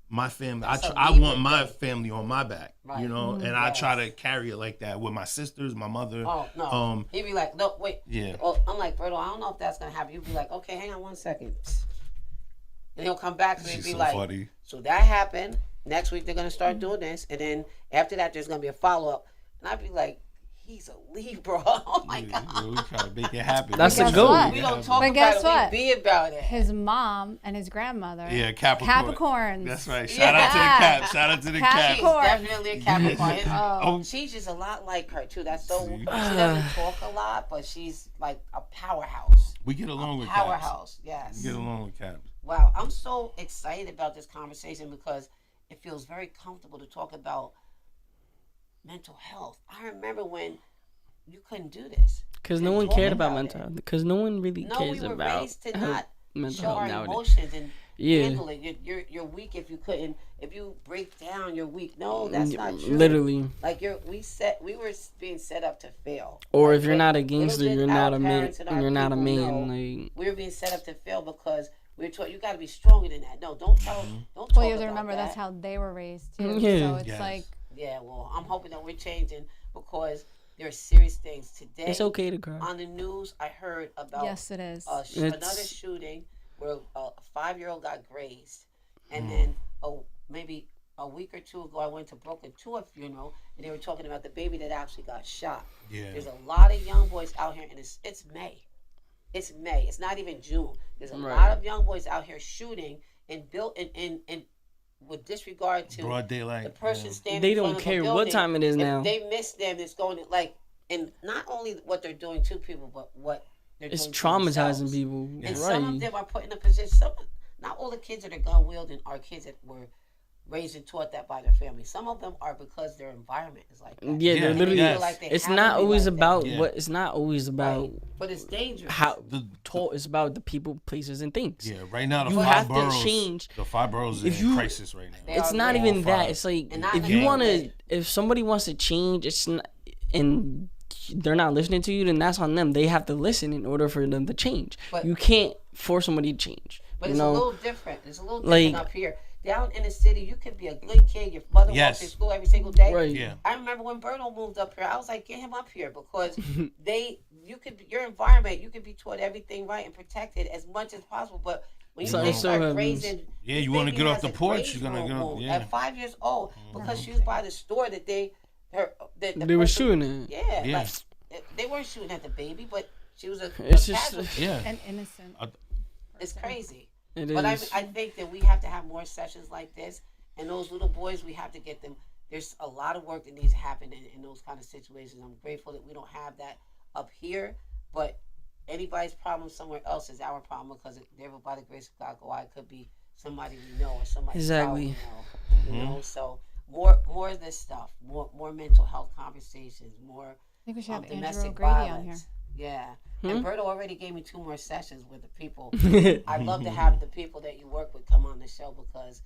my family. That's a I Libra want my thing. family on my back. Right. You know, and I Yes. try to carry it like that with my sisters, my mother. Oh no. He'd be like, no, wait. Yeah. Oh, I'm like, Berto, I don't know if that's gonna happen. You'd be like, okay, hang on 1 second. And he'll come back to me and She's be so like, funny. so that happened. Next week they're gonna start doing this, and then after that there's gonna be a follow up. And I'd be like, he's a Libra. Oh my god. Yeah, we try to make it happen. That's But a guess goal. what? We don't talk But about guess it. what? We be about it. His mom and his grandmother. Yeah, Capricorn. Capricorns. That's right. Shout out to the cap. Shout out to the cap. She's Capricorn. definitely a Capricorn. Oh. She's just a lot like her too. That's so. See? She doesn't talk a lot, but she's like a powerhouse. We get along with caps. Powerhouse. Yes. We get along with caps. Wow, I'm so excited about this conversation because it feels very comfortable to talk about mental health. I remember when you couldn't do this. Because no one cared about mental health. Because no one really No, cares we were about raised to not mental show health our nowadays. emotions and Yeah. handle it. You're weak if you couldn't. If you break down, you're weak. No, that's not true. Literally. Like we were being set up to fail. Or Like, if you're not a little gangster, did you're our not a man. parents and our You're not a people man. know Like, we were being set up to fail because we were taught you got to be stronger than that. No, don't tell. Don't talk Well, you have to about remember that. that's how they were raised too. Yeah. So it's Yes. like Yeah, well, I'm hoping that we're changing because there are serious things today. it's okay to cry. On the news, I heard about yes, it is. another shooting where a 5-year-old got grazed, and then maybe a week or two ago, I went to Brooklyn to a funeral, and they were talking about the baby that actually got shot. Yeah. There's a lot of young boys out here, and it's May. It's May. It's not even June. There's a Right. lot of young boys out here shooting and built and with disregard to Broad daylight. the person standing. They in front don't of a care what building. time it is If now. they miss them, it's going to like, and not only what they're doing to people, but what they're It's doing to traumatizing themselves. people. And Right. some of them are put in a position. Not all the kids that are gun wielding are kids that were raised and taught that by their family. Some of them are because their environment is like that. Yeah, Yeah, they're And literally. they feel yes. like they It's have not to be always like that. about Yeah. what. It's not always about Right. But it's dangerous. how The- taught. It's about the people, places, and things. Yeah, right now the You five have to boroughs. change. The 5 boroughs If is in you- crisis right now. They It's are not great. even All that. five. It's like And not if in you a want bad to, way. if somebody wants to change, it's not, and they're not listening to you, then that's on them. They have to listen in order for them to change. But- You can't force somebody to change. But you it's know, a little different. It's a little different Like- up here. Down in the city, you could be a good kid. Your mother Yes. walks to school every single day. right? Yeah. I remember when Berto moved up here, I was like, get him up here because your environment, you could be taught everything right and protected as much as possible. But when you So- just so start happens. grazing, Yeah, this you wanna baby get off has the a porch, graze you're gonna get off- wound yeah. at 5 years old because she was by the store that the They were person- shooting it. Yeah, Yeah. like they weren't shooting at the baby, but she was a It's just- casualty. Yeah. An innocent. It's crazy. It But I is. think that we have to have more sessions like this, and those little boys, we have to get them. There's a lot of work that needs to happen in those kind of situations. I'm grateful that we don't have that up here, but anybody's problem somewhere else is our problem because never by the grace of God go I could be somebody we know or somebody Exactly. we know. You know, so more of this stuff, more mental health conversations, more I think we should have Andrew domestic O'Grady violence. on here. Yeah. Hmm? And Berto already gave me 2 more sessions with the people. I'd love to have the people that you work with come on the show because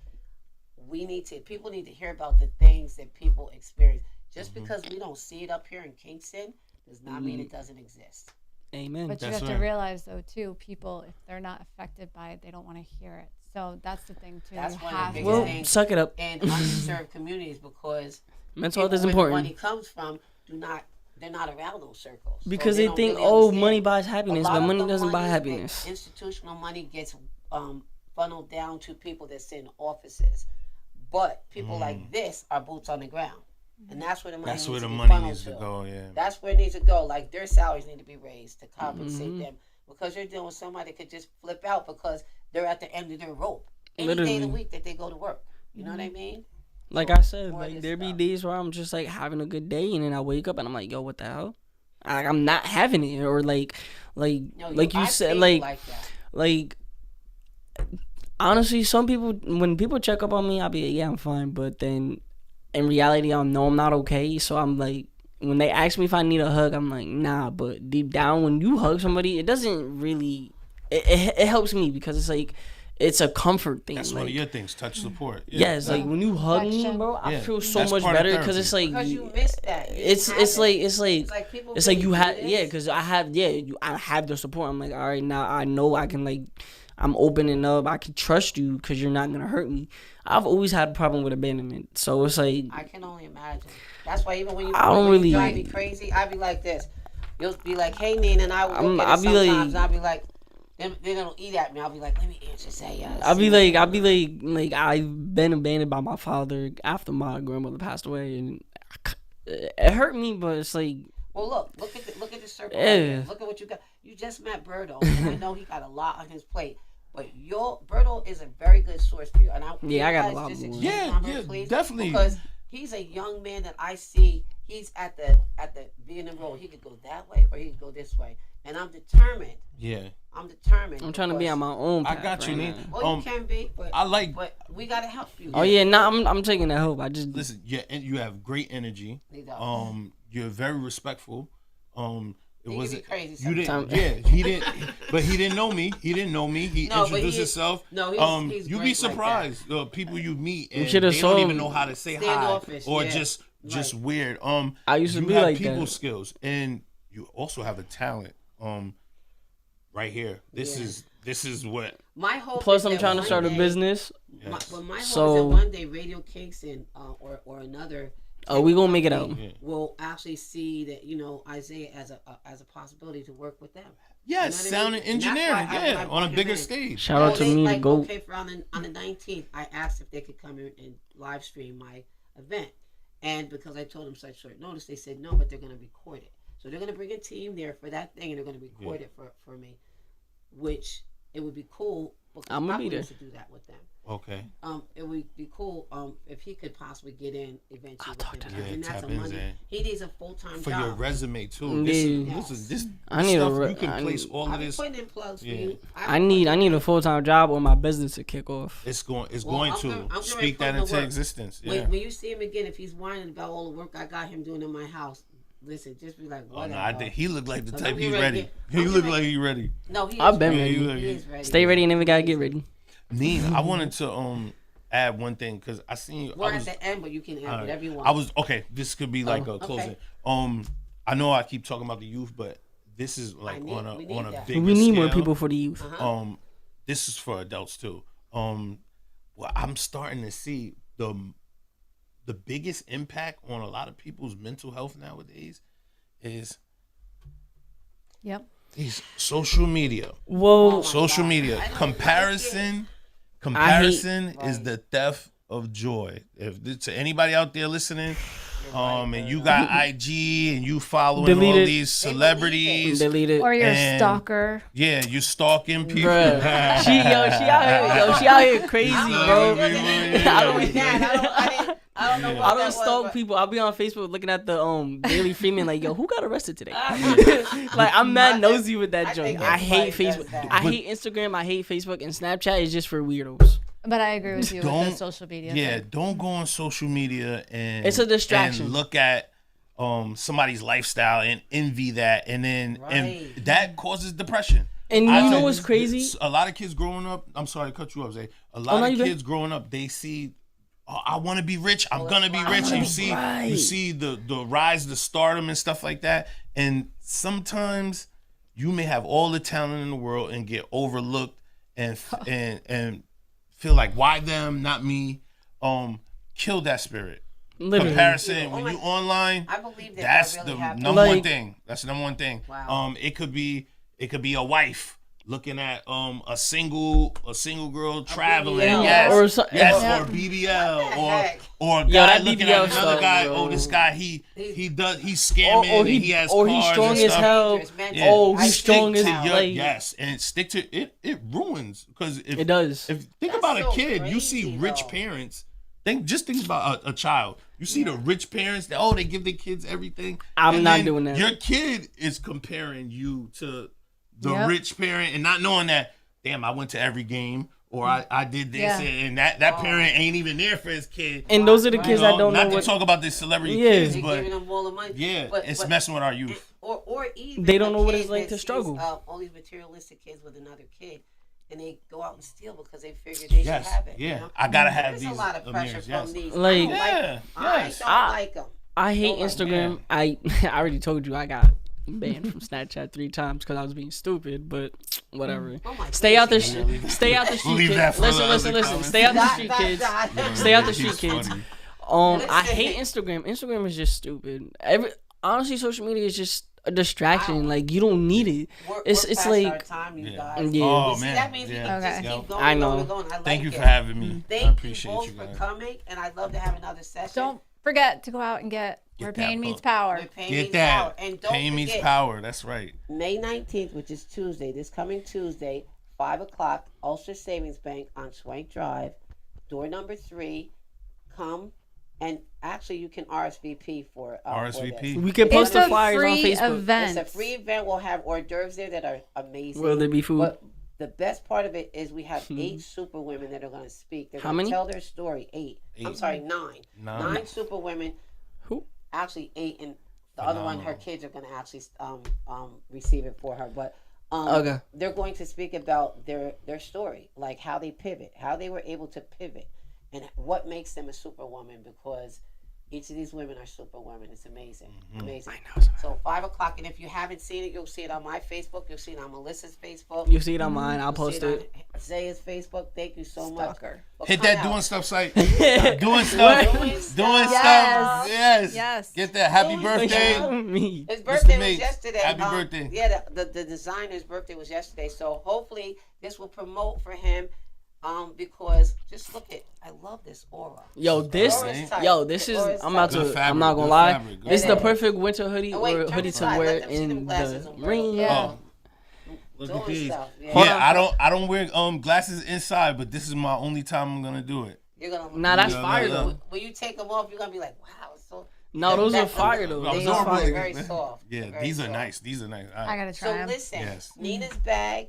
people need to hear about the things that people experience. Just because we don't see it up here in Kingston does not mean it doesn't exist. Amen. But you That's have to right. realize though too, people if they're not affected by it, they don't want to hear it. So that's the thing too. That's You one of the have biggest Well, to. things suck it up. in underserved communities because Mental health is people where the money important comes from they're not around those circles. So because they don't think, really oh, understand. money buys A happiness, lot but of money the doesn't buy money happiness. that institutional money gets funneled down to people that sit in offices, but people like this are boots on the ground, and that's where the money. That's where needs the to be money funneled needs to go, yeah. That's where it needs to go. Like their salaries need to be raised to compensate them because they're dealing with somebody that could just flip out because they're at the end of their rope any day of the Literally. week that they go to work. You know what I mean? Like So, I said, more of like this there be stuff. days where I'm just like having a good day, and then I wake up and I'm like, yo, what the hell? I'm not having it, or like No, you I said, think like that. like Honestly, some people, when people check up on me, I'll be like, yeah, I'm fine. But then in reality, I know I'm not okay. So I'm like, when they ask me if I need a hug, I'm like, nah. But deep down, when you hug somebody, it doesn't really, it helps me because it's like, it's a comfort thing. That's like, one of your things, touch support. Yes, like when you hug me, Affection. bro, I Yeah. feel so That's much part of better because therapy. it's like Because you missed that. You it's didn't have it. it's like you have because I have the support. I'm like, all right, now I know I can like I'm opening up. I can trust you because you're not gonna hurt me. I've always had a problem with abandonment, so it's like I can only imagine. That's why even when you I don't when really- you drive me crazy, I'd be like this. You'll be like, "Hey, Nina," and I will look at I'll it be like- sometimes, and I'll be like, they're gonna eat at me. I'll be like, "Let me answer, say yes." I'll be like I've been abandoned by my father after my grandmother passed away, and it hurt me, but it's like Well, look at the circle. Yeah. Right there. Look at what you got. You just met Berto, and I know he got a lot on his plate. But your Berto is a very good source for you, and I Yeah, I got a guys lot just more. exchange Yeah, numbers, yeah, please, definitely. because he's a young man that I see. He's at the being in road. He could go that way or he could go this way, and I'm determined. Yeah, I'm determined. I'm trying to be because- on my own. I path got you, right Nate. now. Well, you can be, but but we gotta help you. Oh yeah, I'm taking the help. I just listen. Yeah, and you have great energy. He does. You're very respectful. It He can wasn't be crazy you didn't. sometimes. Yeah, he didn't. But he didn't know me. He didn't know me. He No, but introduced he- himself. no, he's you'd great be like surprised people you meet and shoulda they saw don't even him. know how to say hi Standoffish, or yeah. just Right. weird. I used to you be have like people that. skills and you also have a talent. Right here. This is what. My hope. plus is I'm that trying to one start a day- business. My hope So- is that one day Radio Kingston or another. Oh, we gonna make it company out. Will actually see that Isaiah as a possibility to work with them. Yes, You know what I sound mean? and And that's engineering. why I Yeah, on a brought him bigger in. stage. Shout out to they, me, like, the GOAT. okay, for on the 19th, I asked if they could come in and live stream my event, and because I told them such short notice, they said no, but they're going to record it. So they're going to bring a team there for that thing, and they're going to record it for me, which it would be cool. Because I'ma Papa be there. used to do that with them. Okay. It would be cool if he could possibly get in eventually. talk with to them. them. And Yeah, that's tap a in money. there. He needs a full-time For job. your resume too. Yeah. This I need a stuff re- you can I place need- all I'll of be this. putting in plugs for Yeah. you. I need a full-time job or my business to kick off. It's going Well, I'm to gonna speak put that him to into work. existence. Yeah. When you see him again, if he's whining about all the work I got him doing in my house, listen, just be like, Oh whatever. no, I think he looked like the So type I'm he's getting ready. ready. He I'm looked getting like he ready. No, he I've is been ready. ready. He is ready. Stay ready and then we gotta get ready. Neen, I wanted to add one thing because I seen you. We're I was, at the end, but you can add whatever you want. I was okay. This could be like a okay. closing. I know I keep talking about the youth, but this is like we on need a that. bigger We need more scale. people for the youth. This is for adults too. Well, I'm starting to see the biggest impact on a lot of people's mental health nowadays is Yep. social media. Whoa, Social God. media I don't comparison is Right. the theft of joy. If to anybody out there listening, and you got IG and you following Delete all it. these celebrities, delete it. Or you're a And- stalker. yeah, you stalking people. Bruh. she out here crazy, bro. I I don't I don't know what I that don't was, stalk but- people. I'll be on Facebook looking at the Daily Freeman like, yo, who got arrested today? Like I'm mad nosy with that I joint. think I hate everybody does Facebook. that. I hate Instagram. I hate Facebook, and Snapchat is just for weirdos. But I agree with you with Don't- the social media. Yeah, thing. don't go on social media and It's a distraction. And look at somebody's lifestyle and envy that, and then Right. and that causes depression. And I you know think what's crazy? A lot of kids growing up. I'm sorry to cut you off, Zay. A lot no, of you good. kids growing up, they see, oh, I want to be rich. I'm gonna be wow. rich. And Right. you see the rise to stardom and stuff like that. And sometimes you may have all the talent in the world and get overlooked and and feel like why them, not me. Kill that spirit. Literally. Comparison when you online. I believe that That's that the really happened. number one Like- thing. That's the number one thing. Wow. It could be a wife looking at a single girl traveling. BBL. Yes. Or so- yes, Yeah. or BBL What the or heck? or a Yo, guy that looking BBL at another stuff, guy. bro. Oh, this guy he's scamming Or and he has cars he's strong and as stuff. hell. Dangerous, man. Yeah. Oh, I he's stick strong as to hell. Your- Like, yes, and stick to it. It ruins because if It does. If think That's about a so kid, you see crazy, rich though. parents. Think about a child. You see the rich parents. They give their kids everything. I'm And not then doing that. Your kid is comparing you to the Yep. rich parent and not knowing that. Damn, I went to every game. or I did this, Yeah. and that parent ain't even there for his kid. And those are the kids that don't know not what. to talk about the celebrity Yeah. kids, They're but giving them all the money. yeah, But it's messing with our youth. Or even They don't a know what kid it's like that to sees, struggle. all these materialistic kids with another kid, and they go out and steal because they figure they Yes, should have it. yeah. You know? I gotta have There's these. a lot of pressure Amirs, from yes. these. Like- I don't like them. I hate Don't like Instagram. that. I already told you I got banned from Snapchat 3 times because I was being stupid. But whatever. Oh my Stay out the goodness. stay out the street, Leave that kids. for the Listen. other comments. Stay out the Dot, street, dot, kids. dot. Stay out the He's street, kids. funny. I hate Instagram. Instagram is just stupid. Honestly, social media is just a distraction. Wow. Like you don't need it. We're It's past like our time, you Yeah. guys. Yeah. Oh See, man, that means we yeah. can just Okay. keep going I and know. going and going. I like Thank you it. for having me. I Thank you appreciate both you for guys. coming, and I'd love to have another session. Don't forget to go out and get Where that Pain Meets book. Power. Where Pain Get Meets Power. that. And don't Pain meets forget, power. That's right. May 19th, which is Tuesday, this coming Tuesday, 5 o'clock, Ulster Savings Bank on Swank Drive, door number 3. Come, and actually you can RSVP for RSVP. this. we can post It's the a flyers on free Facebook. event. It's a free event. We'll have hors d'oeuvres there that are amazing. Will there be food? But the best part of it is we have 8 super women that are going to speak. They're How going to many? tell their story. 8. I'm sorry, 9. 9 super women. Who? Actually 8, and the other one, her kids are going to actually receive it for her. But Okay. they're going to speak about their story, like how they pivot, how they were able to pivot, and what makes them a superwoman, because each of these women are superwomen. It's amazing. Amazing. I know. So 5 o'clock, and if you haven't seen it, you'll see it on my Facebook. You'll see it on Melissa's Facebook. You see it on mine. I'll You'll post see it. on Zaya's Facebook. Thank you so Stalker. much. Hit Well, that come doing out. stuff site. Doing stuff. Doing Stuff. Yes. Yes. Yes. Get that. Happy Doing birthday. stuff. Me. His birthday was Mates, yesterday. happy birthday. Yeah, the designer's birthday was yesterday. So hopefully this will promote for him. Because just look at, I love this aura. Yo, this Aura's tight. this The is. aura's I'm about tight. to. Good fabric, I'm not gonna good lie. fabric, good This is the fabric. perfect winter hoodie Oh, wait, or turn hoodie it to side. wear Let them see them in glasses the on rain. Yeah. Look Doing at these. stuff, yeah. Hold Yeah, on. I don't wear glasses inside, but this is my only time I'm gonna do it. You're gonna. Nah, that's No, fire no, though. no. When you take them off, you're gonna be like, wow, it's so. No, those are That- fire though. No, They Those are are normal. fire. very soft. Yeah, Very these are soft. nice. These are nice. I gotta try So 'em. listen, Yes. Nina's bag.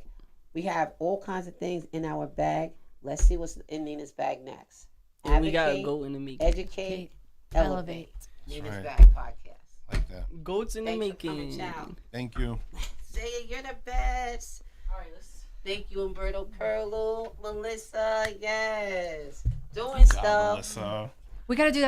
We have all kinds of things in our bag. Let's see what's in Nina's bag next. And we gotta Advocate, go in the making. educate, elevate. Nina's Elevate. Bag Podcast. Like that. Goats in the Thanks for coming, making. child. Thank you. Zaya, you're the best. All right, let's. Thank you, Umberto Curlew, Melissa. Yes, doing God stuff. bless, We gotta do that